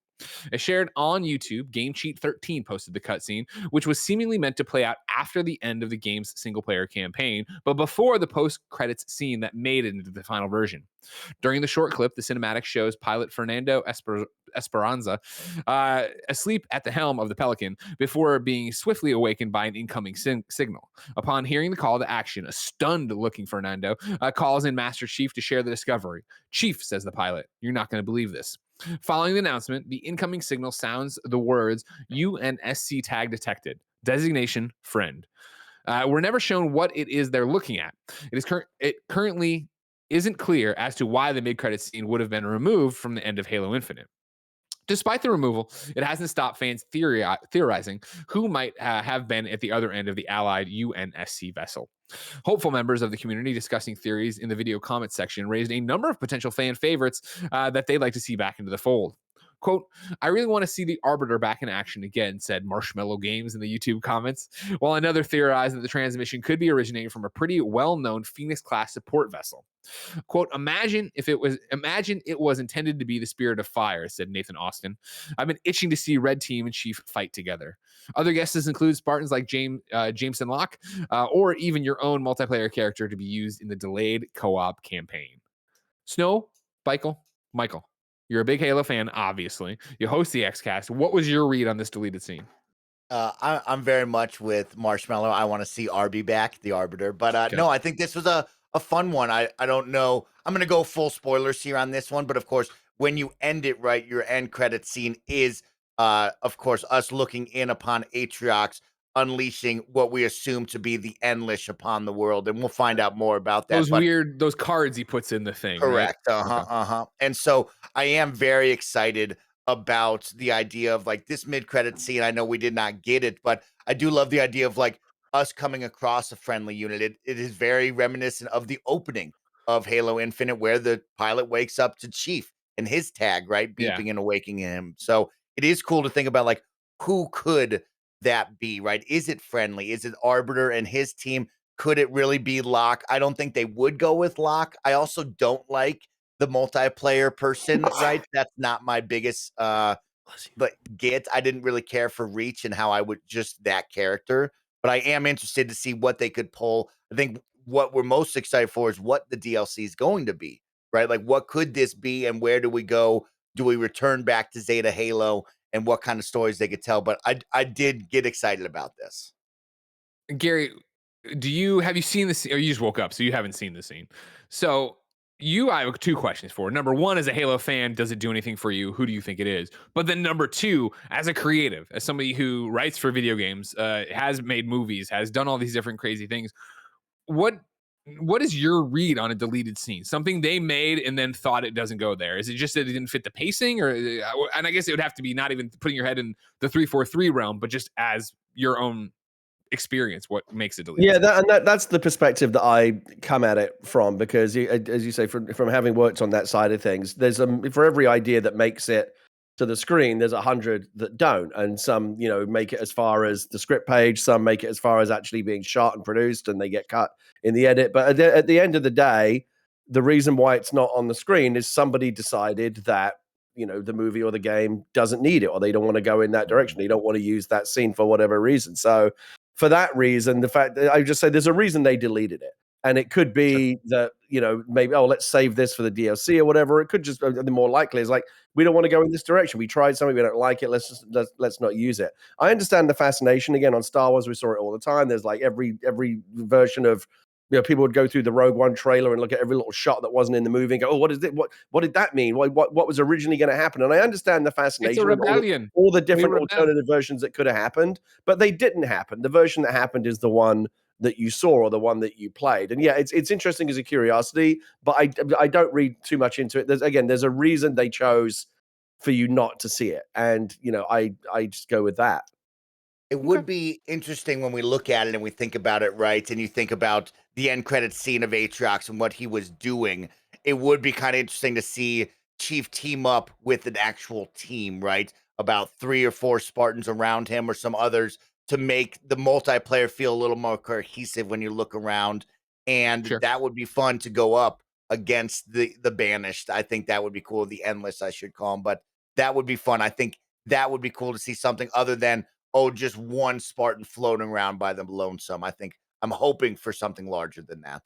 As shared on YouTube, GameCheat13 posted the cutscene, which was seemingly meant to play out after the end of the game's single-player campaign, but before the post-credits scene that made it into the final version. During the short clip, the cinematic shows pilot Fernando Esperanza asleep at the helm of the Pelican before being swiftly awakened by an incoming signal. Upon hearing the call to action, a stunned-looking Fernando calls in Master Chief to share the discovery. "Chief," says the pilot, "you're not going to believe this." Following the announcement, the incoming signal sounds the words UNSC tag detected, designation friend. We're never shown what it is they're looking at. It currently isn't clear as to why the mid-credits scene would have been removed from the end of Halo Infinite. Despite the removal, it hasn't stopped fans theorizing who might have been at the other end of the allied UNSC vessel. Hopeful members of the community discussing theories in the video comments section raised a number of potential fan favorites that they'd like to see back into the fold. Quote, "I really want to see the Arbiter back in action again," said Marshmallow Games in the YouTube comments, while another theorized that the transmission could be originating from a pretty well-known Phoenix-class support vessel. Quote, imagine it was intended to be the Spirit of Fire," said Nathan Austin. "I've been itching to see Red Team and Chief fight together." Other guests include Spartans like Jameson Locke, or even your own multiplayer character to be used in the delayed co-op campaign. Michael, you're a big Halo fan, obviously. You host the Xcast. What was your read on this deleted scene? I'm very much with Marshmallow. I want to see Arby back, the Arbiter. But no, I think this was a fun one. I don't know. I'm going to go full spoilers here on this one. But of course, when you end it right, your end credit scene is, of course, us looking in upon Atriox unleashing what we assume to be the Endless upon the world. And we'll find out more about that. Those cards he puts in the thing. Correct. Right? Okay. And so I am very excited about the idea of like this mid-credit scene. I know we did not get it, but I do love the idea of like us coming across a friendly unit. It is very reminiscent of the opening of Halo Infinite, where the pilot wakes up to Chief and his tag, right? Beeping and awaking him. So it is cool to think about like, who could that be, right? Is it friendly? Is it Arbiter and his team? Could it really be Locke? I don't think they would go with Locke. I also don't like the multiplayer person, right? That's not my biggest but I didn't really care for Reach and how I would just that character. But I am interested to see what they could pull. I think what we're most excited for is what the DLC is going to be, right? Like, what could this be and where do we go? Do we return back to Zeta Halo and what kind of stories they could tell? But I did get excited about this. Gary, have you seen this, or you just woke up, so you haven't seen the scene? So I have 2 questions for. Number 1, as a Halo fan, does it do anything for you? Who do you think it is? But then number 2, as a creative, as somebody who writes for video games, has made movies, has done all these different crazy things, what what is your read on a deleted scene? Something they made and then thought it doesn't go there. Is it just that it didn't fit the pacing, or and I guess it would have to be not even putting your head in the 343 realm, but just as your own experience, what makes it deleted? Yeah, that's the perspective that I come at it from, because as you say, from having worked on that side of things, there's for every idea that makes it to the screen, there's 100 that don't, and some make it as far as the script page, some make it as far as actually being shot and produced, and they get cut in the edit. But at the end of the day, the reason why it's not on the screen is somebody decided that the movie or the game doesn't need it, or they don't want to go in that direction. They don't want to use that scene for whatever reason. So for that reason, the fact that I just say there's a reason they deleted it. And it could be that, maybe, let's save this for the DLC or whatever. It could just, the more likely is like, we don't want to go in this direction. We tried something, we don't like it. Let's not use it. I understand the fascination. Again, on Star Wars, we saw it all the time. There's like every version of, people would go through the Rogue One trailer and look at every little shot that wasn't in the movie and go, oh, what is it? What did that mean? What was originally going to happen? And I understand the fascination. It's a rebellion. All the different alternative versions that could have happened, but they didn't happen. The version that happened is the one that you saw, or the one that you played. And yeah, it's interesting as a curiosity, but I don't read too much into it. There's a reason they chose for you not to see it. And, I just go with that. It would be interesting when we look at it and we think about it, right? And you think about the end credits scene of Aatrox and what he was doing. It would be kind of interesting to see Chief team up with an actual team, right? About 3 or 4 Spartans around him or some others to make the multiplayer feel a little more cohesive when you look around. And that would be fun to go up against the Banished. I think that would be cool. The Endless, I should call them. But that would be fun. I think that would be cool to see something other than, just one Spartan floating around by them lonesome. I'm hoping for something larger than that.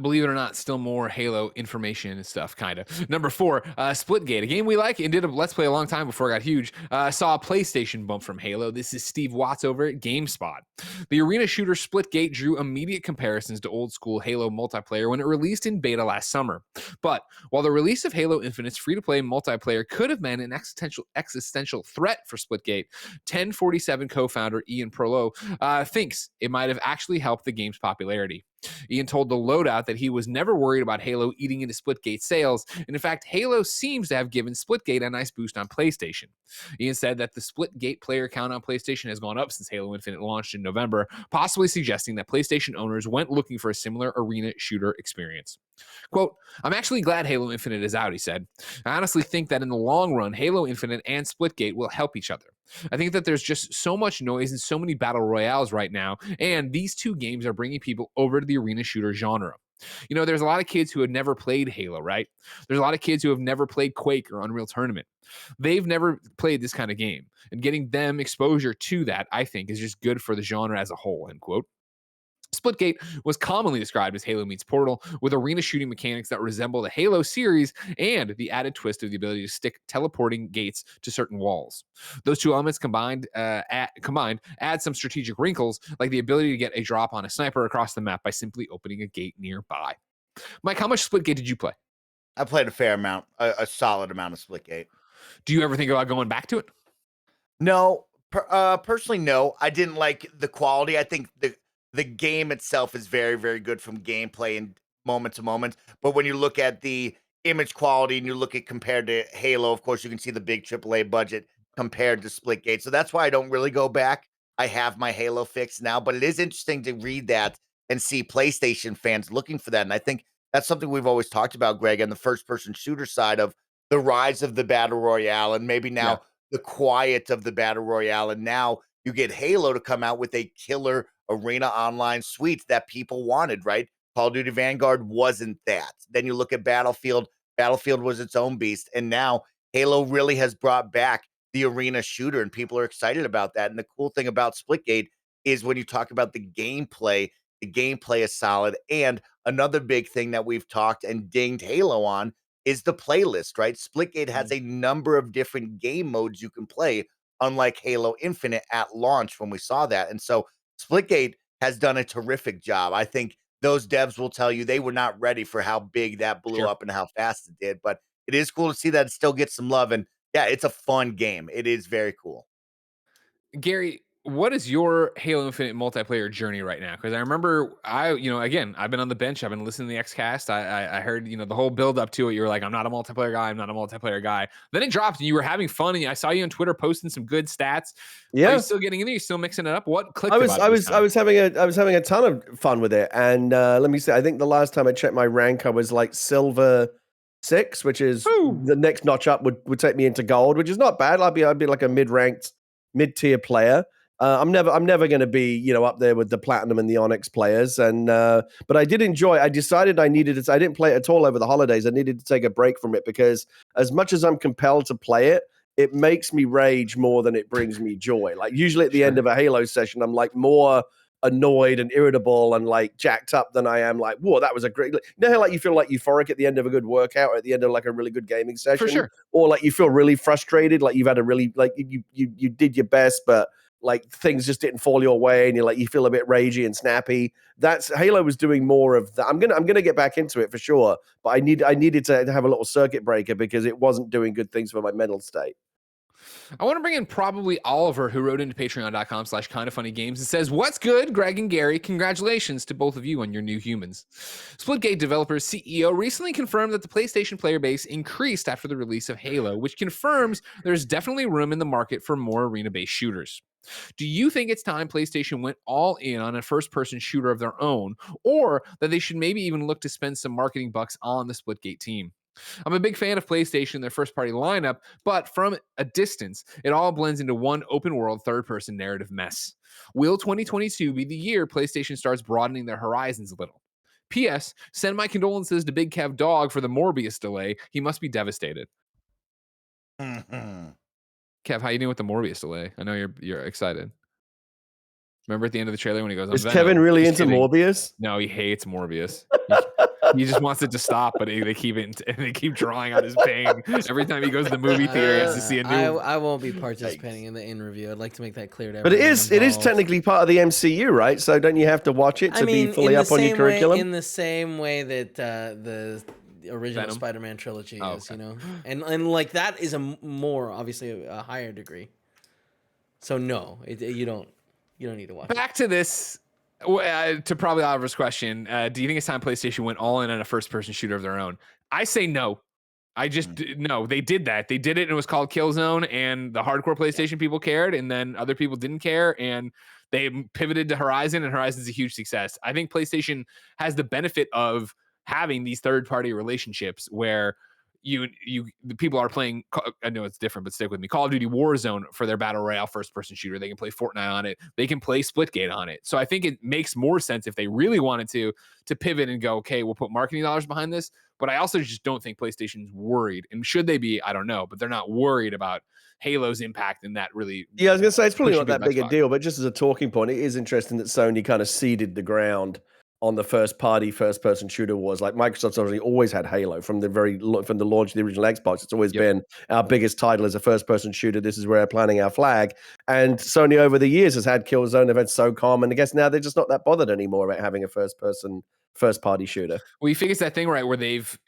Believe it or not, still more Halo information and stuff, kind of. Number 4, Splitgate, a game we like and did a Let's Play a long time before it got huge. Saw a PlayStation bump from Halo. This is Steve Watts over at GameSpot. The arena shooter Splitgate drew immediate comparisons to old school Halo multiplayer when it released in beta last summer. But while the release of Halo Infinite's free-to-play multiplayer could have been an existential threat for Splitgate, 1047 co-founder Ian Prolo thinks it might have actually helped the game's popularity. Ian told the Loadout that he was never worried about Halo eating into Splitgate sales, and in fact, Halo seems to have given Splitgate a nice boost on PlayStation. Ian said that the Splitgate player count on PlayStation has gone up since Halo Infinite launched in November, possibly suggesting that PlayStation owners went looking for a similar arena shooter experience. Quote, I'm actually glad Halo Infinite is out, he said. I honestly think that in the long run, Halo Infinite and Splitgate will help each other. I think that there's just so much noise and so many battle royales right now, and these two games are bringing people over to the arena shooter genre. There's a lot of kids who have never played Halo, right? There's a lot of kids who have never played Quake or Unreal Tournament. They've never played this kind of game, and getting them exposure to that, I think, is just good for the genre as a whole, end quote. Splitgate was commonly described as Halo meets Portal, with arena shooting mechanics that resemble the Halo series and the added twist of the ability to stick teleporting gates to certain walls. Those two elements combined add some strategic wrinkles, like the ability to get a drop on a sniper across the map by simply opening a gate nearby. Mike, how much Splitgate did you play? I played a fair amount, a solid amount of Splitgate. Do you ever think about going back to it? No, personally, no. I didn't like the quality. I think the game itself is very, very good from gameplay and moment to moment. But when you look at the image quality and you look at compared to Halo, of course, you can see the big AAA budget compared to Splitgate. So that's why I don't really go back. I have my Halo fix now, but it is interesting to read that and see PlayStation fans looking for that. And I think that's something we've always talked about, Greg, on the first-person shooter side of the rise of the Battle Royale and maybe now the quiet of the Battle Royale. And now you get Halo to come out with a killer arena online suite that people wanted, right? Call of Duty Vanguard wasn't that. Then you look at Battlefield. Battlefield was its own beast. And now Halo really has brought back the arena shooter, and people are excited about that. And the cool thing about Splitgate is when you talk about the gameplay is solid. And another big thing that we've talked and dinged Halo on is the playlist, right? Splitgate has a number of different game modes you can play, unlike Halo Infinite at launch when we saw that. And so Splitgate has done a terrific job. I think those devs will tell you they were not ready for how big that blew up and how fast it did. But it is cool to see that it still gets some love. And yeah, it's a fun game. It is very cool. Gary, what is your Halo Infinite multiplayer journey right now? Because I remember again, I've been on the bench. I've been listening to the Xcast. I heard, the whole build up to it. You were like, I'm not a multiplayer guy. I'm not a multiplayer guy. Then it dropped and you were having fun. And I saw you on Twitter posting some good stats. Are Yeah. you still getting in there? You still mixing it up? What clicked? I was having a ton of fun with it. And let me say, I think the last time I checked my rank, I was like silver 6, which is the next notch up would take me into gold, which is not bad. I'd be like a mid-tier player. I'm never going to be, up there with the platinum and the Onyx players. And but I did enjoy. I decided I needed it. I didn't play it at all over the holidays. I needed to take a break from it because as much as I'm compelled to play it, it makes me rage more than it brings me joy. Like usually at the end of a Halo session, I'm like more annoyed and irritable and like jacked up than I am like, whoa, that was a great, how like you feel like euphoric at the end of a good workout or at the end of like a really good gaming session. For sure. Or like you feel really frustrated, like you've had a really, like you did your best, but like things just didn't fall your way and you feel a bit ragey and snappy. That's Halo was doing more of that. I'm gonna get back into it for sure, but I needed to have a little circuit breaker because it wasn't doing good things for my mental state. I want to bring in probably Oliver, who wrote into patreon.com/kindoffunnygames and says, what's good, Greg and Gary? Congratulations to both of you on your new humans. Splitgate developers CEO recently confirmed that the PlayStation player base increased after the release of Halo, which confirms there's definitely room in the market for more arena-based shooters. Do you think it's time PlayStation went all in on a first-person shooter of their own, or that they should maybe even look to spend some marketing bucks on the Splitgate team? I'm a big fan of PlayStation and their first-party lineup, but from a distance, it all blends into one open-world third-person narrative mess. Will 2022 be the year PlayStation starts broadening their horizons a little? P.S. Send my condolences to Big Kev Dog for the Morbius delay. He must be devastated. Kev, how you doing with the Morbius delay? I know you're excited. Remember at the end of the trailer when he goes, is Kevin really into Morbius? No, he hates Morbius. He just wants it to stop, but they keep drawing out his pain. Every time he goes to the movie theater, he has to see a new. I won't be participating in the in-review. I'd like to make that clear to everyone. But it is involved. Technically part of the MCU, right? So don't you have to watch it to be fully up on your curriculum? In the same way that the original Venom? Spider-Man trilogy is, okay. and like that is obviously a higher degree. So no, you don't need to watch. Back to this. To probably Oliver's question, do you think it's time PlayStation went all in on a first-person shooter of their own? I say no. No. They did that. They did it, and it was called Killzone, and the hardcore PlayStation people cared, and then other people didn't care, and they pivoted to Horizon, and Horizon's a huge success. I think PlayStation has the benefit of having these third-party relationships where the people are playing. I know it's different, but stick with me. Call of Duty Warzone for their battle royale first-person shooter. They can play Fortnite on it. They can play Splitgate on it. So I think it makes more sense if they really wanted to pivot and go, okay, we'll put marketing dollars behind this. But I also just don't think PlayStation's worried. And should they be? I don't know. But they're not worried about Halo's impact in that really. Yeah, I was gonna say it's probably not that big a deal. But just as a talking point, it is interesting that Sony kind of seeded the ground on the first-person shooter wars. Like Microsoft's obviously always had Halo from the launch of the original Xbox. It's always been our biggest title as a first-person shooter. This is where we're planting our flag. And Sony over the years has had Killzone, they've had SOCOM, and I guess now they're just not that bothered anymore about having a first-party shooter. Well, you think it's that thing, right, where they've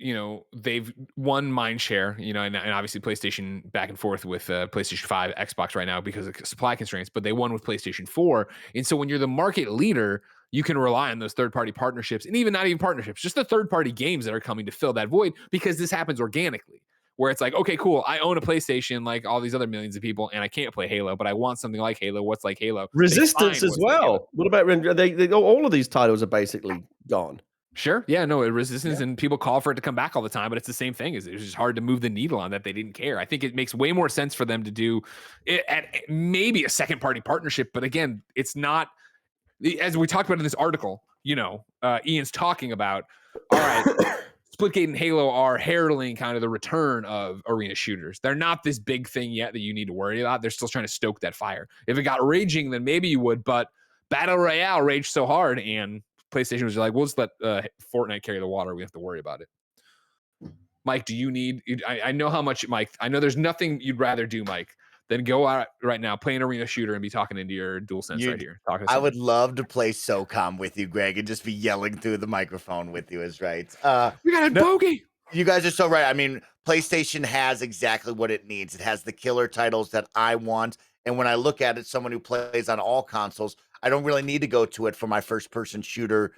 won mind share, and obviously PlayStation back and forth with PlayStation 5, Xbox right now because of supply constraints, but they won with PlayStation 4. And so when you're the market leader, you can rely on those third-party partnerships, and even not even partnerships, just the third-party games that are coming to fill that void, because this happens organically, where it's like, okay, cool, I own a PlayStation like all these other millions of people, and I can't play Halo, but I want something like Halo. What's like Halo? Resistance as well. Like what about they all of these titles are basically gone. Sure. Yeah, no, Resistance, and people call for it to come back all the time, but it's the same thing. It's just hard to move the needle on that. They didn't care. I think it makes way more sense for them to do it at maybe a second-party partnership, but again, it's not. As we talked about in this article, Ian's talking about, all right, Splitgate and Halo are heralding kind of the return of arena shooters. They're not this big thing yet that you need to worry about. They're still trying to stoke that fire. If it got raging, then maybe you would, but Battle Royale raged so hard, and PlayStation was like, we'll just let Fortnite carry the water. We have to worry about it. Mike, do you need, I know how much, Mike, I know there's nothing you'd rather do, Mike, than go out right now, play an arena shooter, and be talking into your DualSense right here. I would love to play SOCOM with you, Greg, and just be yelling through the microphone with you is right. We got a bogey. You guys are so right. I mean, PlayStation has exactly what it needs. It has the killer titles that I want, And when I look at it, someone who plays on all consoles, I don't really need to go to it for my first-person shooter,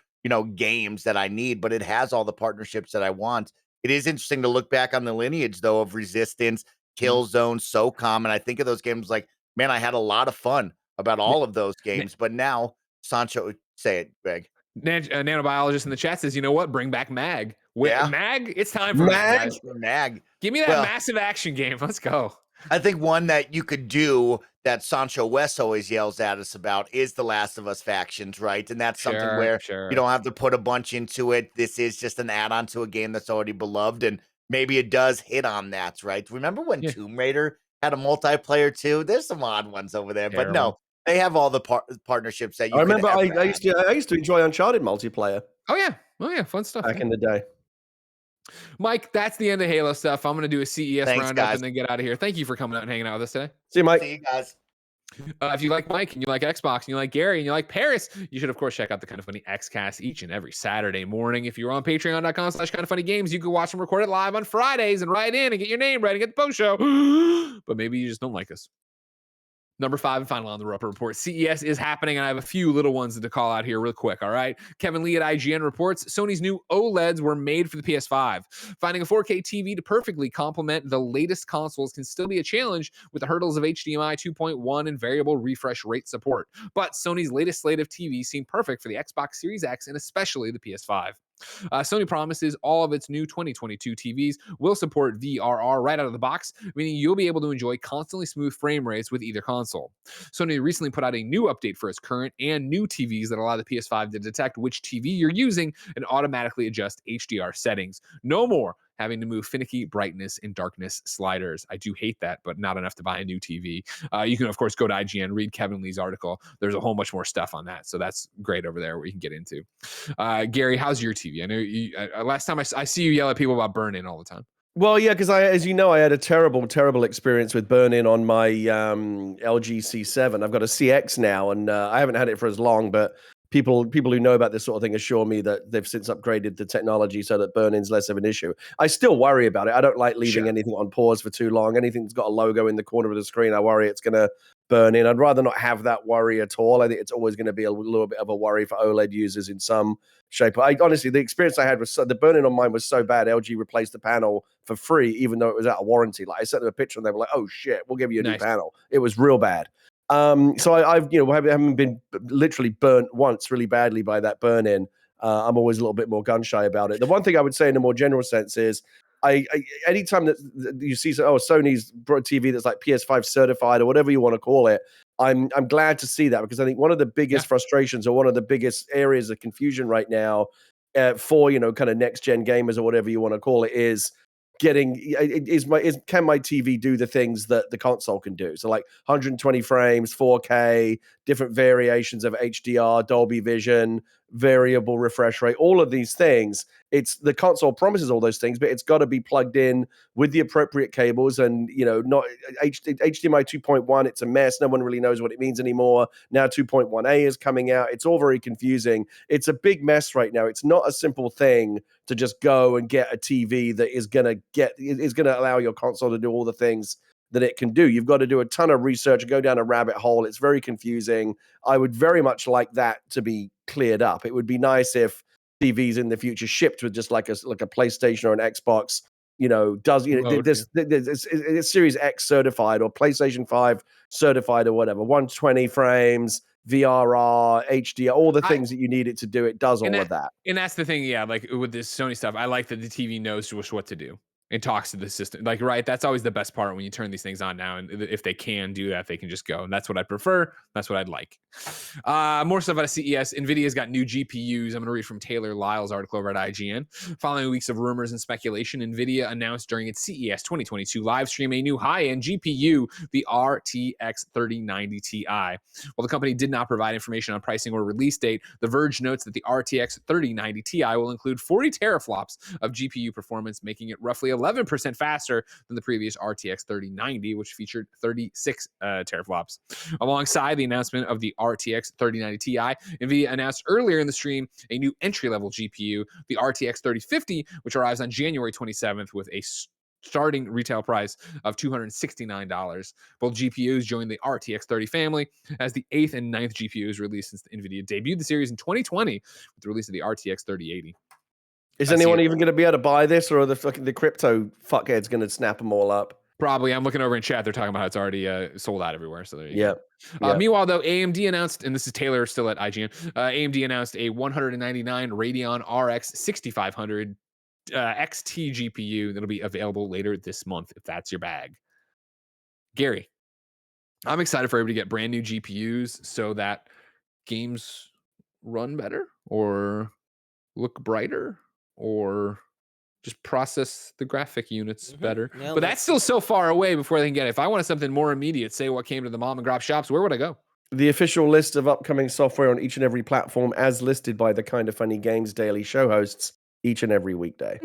games that I need, but it has all the partnerships that I want. It is interesting to look back on the lineage, though, of Resistance, Killzone, SOCOM, and I think of those games like, man, I had a lot of fun about all of those games, but now Sancho, say it, Greg. Nanobiologist in the chat says, you know what? Bring back Mag. Yeah. Mag, it's time for Mag, guys. Mag. Give me that massive action game. Let's go. I think one that you could do that Sancho West always yells at us about is the Last of Us factions, right? And that's something where you don't have to put a bunch into it. This is just an add-on to a game that's already beloved, and maybe it does hit on that, right? Remember when Tomb Raider had a multiplayer too? There's some odd ones over there, but no, they have all the partnerships that you. I remember I used to enjoy Uncharted multiplayer. Oh yeah, fun stuff back in the day. Mike, that's the end of Halo stuff. I'm going to do a CES roundup guys. and then get out of here. Thank you for coming out and hanging out with us today. See you, Mike. See you guys. If you like Mike and you like Xbox and you like Gary and you like Paris, you should, of course, check out the Kind of Funny Xcast each and every Saturday morning. If you're on patreon.com/kindoffunnygames, you can watch them record it live on Fridays and write in and get your name right and get the post show. But maybe you just don't like us. Number 5 and final on the Roper Report. CES is happening, and I have a few little ones to call out here real quick, all right? Kevin Lee at IGN reports Sony's new OLEDs were made for the PS5. Finding a 4K TV to perfectly complement the latest consoles can still be a challenge with the hurdles of HDMI 2.1 and variable refresh rate support. But Sony's latest slate of TVs seem perfect for the Xbox Series X and especially the PS5. Sony promises all of its new 2022 TVs will support VRR right out of the box, meaning you'll be able to enjoy constantly smooth frame rates with either console. Sony recently put out a new update for its current and new TVs that allow the PS5 to detect which TV you're using and automatically adjust HDR settings. No more having to move finicky brightness and darkness sliders. I do hate that, but not enough to buy a new TV. You can, of course, go to IGN, read Kevin Lee's article. There's a whole bunch more stuff on that, so that's great over there where you can get into. Gary, how's your TV? I know you, last time I see you yell at people about burn-in all the time. Well, yeah, because as you know, I had a terrible experience with burn-in on my LG C7. I've got a CX now, and I haven't had it for as long, but people who know about this sort of thing assure me that they've since upgraded the technology so that burn-in's less of an issue. I still worry about it. I don't like leaving anything on pause for too long. Anything that's got a logo in the corner of the screen, I worry it's going to burn in. I'd rather not have that worry at all. I think it's always going to be a little bit of a worry for OLED users in some shape. Honestly, the experience I had was the burn-in on mine was so bad. LG replaced the panel for free, even though it was out of warranty. Like I sent them a picture and they were like, "Oh shit, we'll give you a new panel." It was real bad. So I've haven't been literally burnt once really badly by that burn-in. I'm always a little bit more gun shy about it. The one thing I would say in a more general sense is anytime that you see Sony's TV that's like PS5 certified or whatever you want to call it, I'm glad to see that, because I think one of the biggest frustrations or one of the biggest areas of confusion right now for kind of next gen gamers or whatever you want to call it is can my TV do the things that the console can do? So like 120 frames, 4K, different variations of HDR, Dolby Vision, variable refresh rate, all of these things. It's the console promises all those things, but it's got to be plugged in with the appropriate cables, and not HDMI 2.1. It's a mess. No one really knows what it means anymore. Now 2.1a is coming out. It's all very confusing. It's a big mess right now. It's not a simple thing to just go and get a TV that is going to allow your console to do all the things that it can do. You've got to do a ton of research and go down a rabbit hole. It's very confusing. I would very much like that to be cleared up. It would be nice if TVs in the future shipped with just like a PlayStation or an Xbox, this Series X certified or PlayStation 5 certified or whatever, 120 frames, VRR, HDR, all the things that you need it to do. It does all of that. And that's the thing, yeah, like with this Sony stuff, I like that the TV knows just what to do. It talks to the system, like, right? That's always the best part when you turn these things on now. And if they can do that, they can just go. And that's what I prefer. That's what I'd like. More stuff out of CES. NVIDIA's got new GPUs. I'm going to read from Taylor Lyle's article over at IGN. Following weeks of rumors and speculation, NVIDIA announced during its CES 2022 live stream a new high-end GPU, the RTX 3090 Ti. While the company did not provide information on pricing or release date, The Verge notes that the RTX 3090 Ti will include 40 teraflops of GPU performance, making it roughly 11% faster than the previous RTX 3090, which featured 36 teraflops. Alongside the announcement of the RTX 3090 Ti, NVIDIA announced earlier in the stream a new entry-level GPU, the RTX 3050, which arrives on January 27th with a starting retail price of $269. Both GPUs join the RTX 30 family as the 8th and 9th GPUs released since NVIDIA debuted the series in 2020 with the release of the RTX 3080. Is anyone even going to be able to buy this, or are the crypto fuckheads going to snap them all up? Probably. I'm looking over in chat. They're talking about how it's already sold out everywhere. So there you go. Yeah. Meanwhile, though, AMD announced, and this is Taylor still at IGN, AMD announced a 199 Radeon RX 6500 XT GPU that'll be available later this month if that's your bag. Gary, I'm excited for everybody to get brand new GPUs so that games run better or look brighter or just process the graphic units better. Yeah, but that's still so far away before they can get it. If I wanted something more immediate, say what came to the mom and grop shops, where would I go? The official list of upcoming software on each and every platform as listed by the Kind of Funny Games daily show hosts each and every weekday.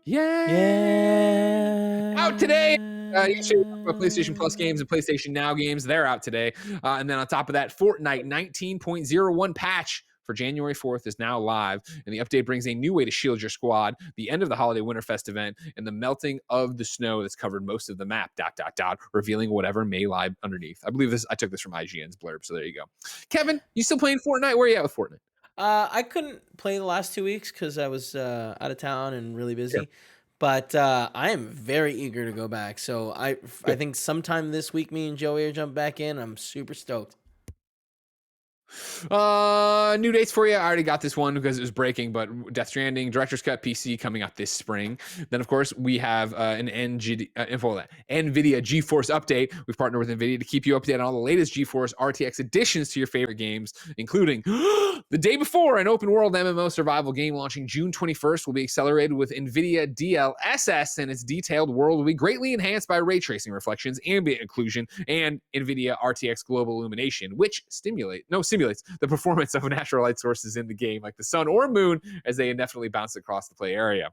Yeah. Out today. Yesterday, PlayStation Plus games and PlayStation Now games, they're out today. And then on top of that, Fortnite 19.01 patch for January 4th is now live, and the update brings a new way to shield your squad, the end of the holiday Winterfest event, and the melting of the snow that's covered most of the map, ... revealing whatever may lie underneath. I believe this, I took this from IGN's blurb, so there you go. Kevin, you still playing Fortnite? Where are you at with Fortnite? I couldn't play the last 2 weeks because I was out of town and really busy. Yeah. But I am very eager to go back. So I think sometime this week, me and Joey are jump back in. I'm super stoked. New dates for you. I already got this one because it was breaking, but Death Stranding Director's Cut PC coming out this spring. Then of course we have an NVIDIA GeForce update. We've partnered with NVIDIA to keep you updated on all the latest GeForce RTX additions to your favorite games, including the day before an open world MMO survival game launching June 21st will be accelerated with NVIDIA DLSS, and its detailed world will be greatly enhanced by ray tracing reflections, ambient occlusion, and NVIDIA RTX global illumination, which simulates the performance of natural light sources in the game, like the sun or moon, as they indefinitely bounce across the play area.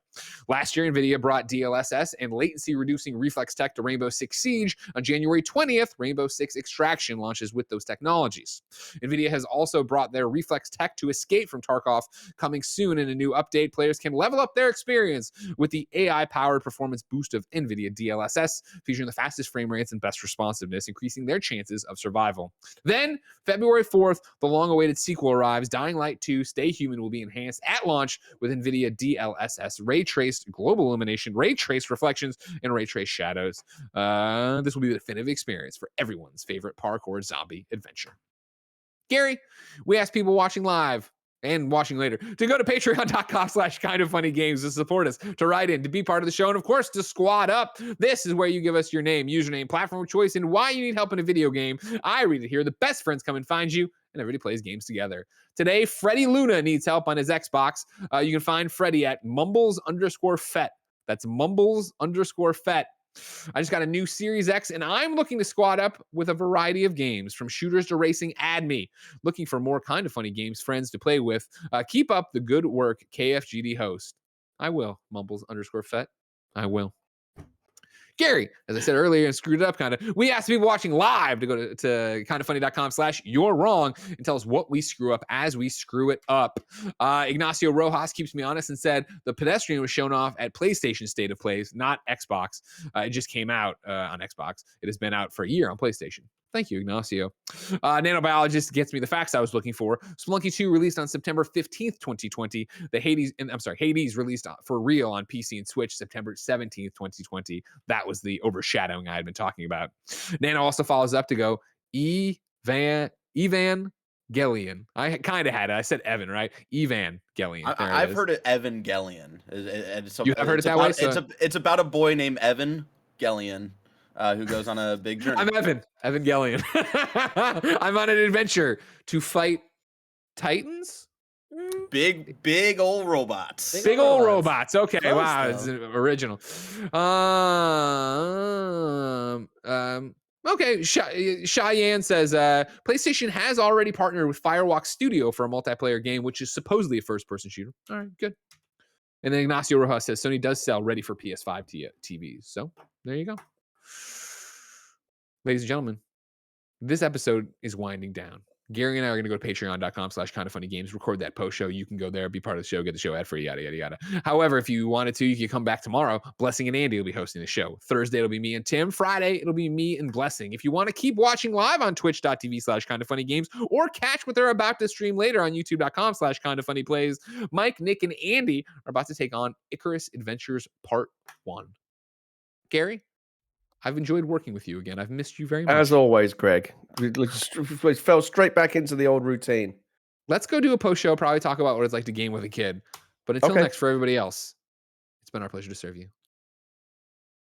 Last year, NVIDIA brought DLSS and latency-reducing reflex tech to Rainbow Six Siege. On January 20th, Rainbow Six Extraction launches with those technologies. NVIDIA has also brought their reflex tech to Escape from Tarkov, coming soon in a new update. Players can level up their experience with the AI-powered performance boost of NVIDIA DLSS, featuring the fastest frame rates and best responsiveness, increasing their chances of survival. Then, February 4th, the long-awaited sequel arrives. Dying Light 2 Stay Human will be enhanced at launch with NVIDIA DLSS, ray-traced global illumination, ray-traced reflections, and ray-traced shadows. This will be the definitive experience for everyone's favorite parkour zombie adventure. Gary, we asked people watching live and watching later to go to patreon.com/kindoffunnygames to support us, to write in, to be part of the show, and of course to squad up. This is where you give us your name, username, platform of choice, and why you need help in a video game. I read it here. The best friends come and find you, and everybody plays games together. Today, Freddy Luna needs help on his Xbox. You can find Freddy at mumbles_fet. That's mumbles_fet. I just got a new Series X, and I'm looking to squad up with a variety of games, from shooters to racing. Add me. Looking for more Kind of Funny Games friends to play with. Keep up the good work, KFGD host. I will, mumbles_fet. I will. Gary, as I said earlier and screwed it up kind of, we asked people watching live to go to kindoffunny.com/you're wrong and tell us what we screw up as we screw it up. Ignacio Rojas keeps me honest and said the pedestrian was shown off at PlayStation State of Plays, not Xbox. It just came out on Xbox. It has been out for a year on PlayStation. Thank you, Ignacio. Nanobiologist gets me the facts I was looking for. Spelunky 2 released on September 15th, 2020. Hades released for real on PC and Switch September 17th, 2020. That was the overshadowing I had been talking about. Nano also follows up to go, Evangelion. I kind of had it. I said Evan, right? Evangelion. I've heard it Evangelion. You have heard it that way? It's about a boy named Evan Gellion. Who goes on a big journey. I'm Evangelion. I'm on an adventure to fight Titans. Big old robots. Big old robots. Okay, Close, wow, though. it's original. Okay, Cheyenne says PlayStation has already partnered with Firewalk Studio for a multiplayer game, which is supposedly a first-person shooter. All right, good. And then Ignacio Rojas says Sony does sell ready for PS5 TVs. So there you go. Ladies and gentlemen, this episode is winding down. Gary and I are going to go to patreon.com/kindoffunnygames, record that post show. You can go there, be part of the show, get the show ad free, yada, yada, yada. However, if you wanted to, you can come back tomorrow. Blessing and Andy will be hosting the show. Thursday, it'll be me and Tim. Friday, it'll be me and Blessing. If you want to keep watching live on twitch.tv/kindoffunnygames or catch what they're about to stream later on youtube.com/kindoffunnyplays, Mike, Nick, and Andy are about to take on Icarus Adventures Part 1. Gary, I've enjoyed working with you again. I've missed you very much. As always, Greg. We fell straight back into the old routine. Let's go do a post show, probably talk about what it's like to game with a kid. But until next, for everybody else, it's been our pleasure to serve you.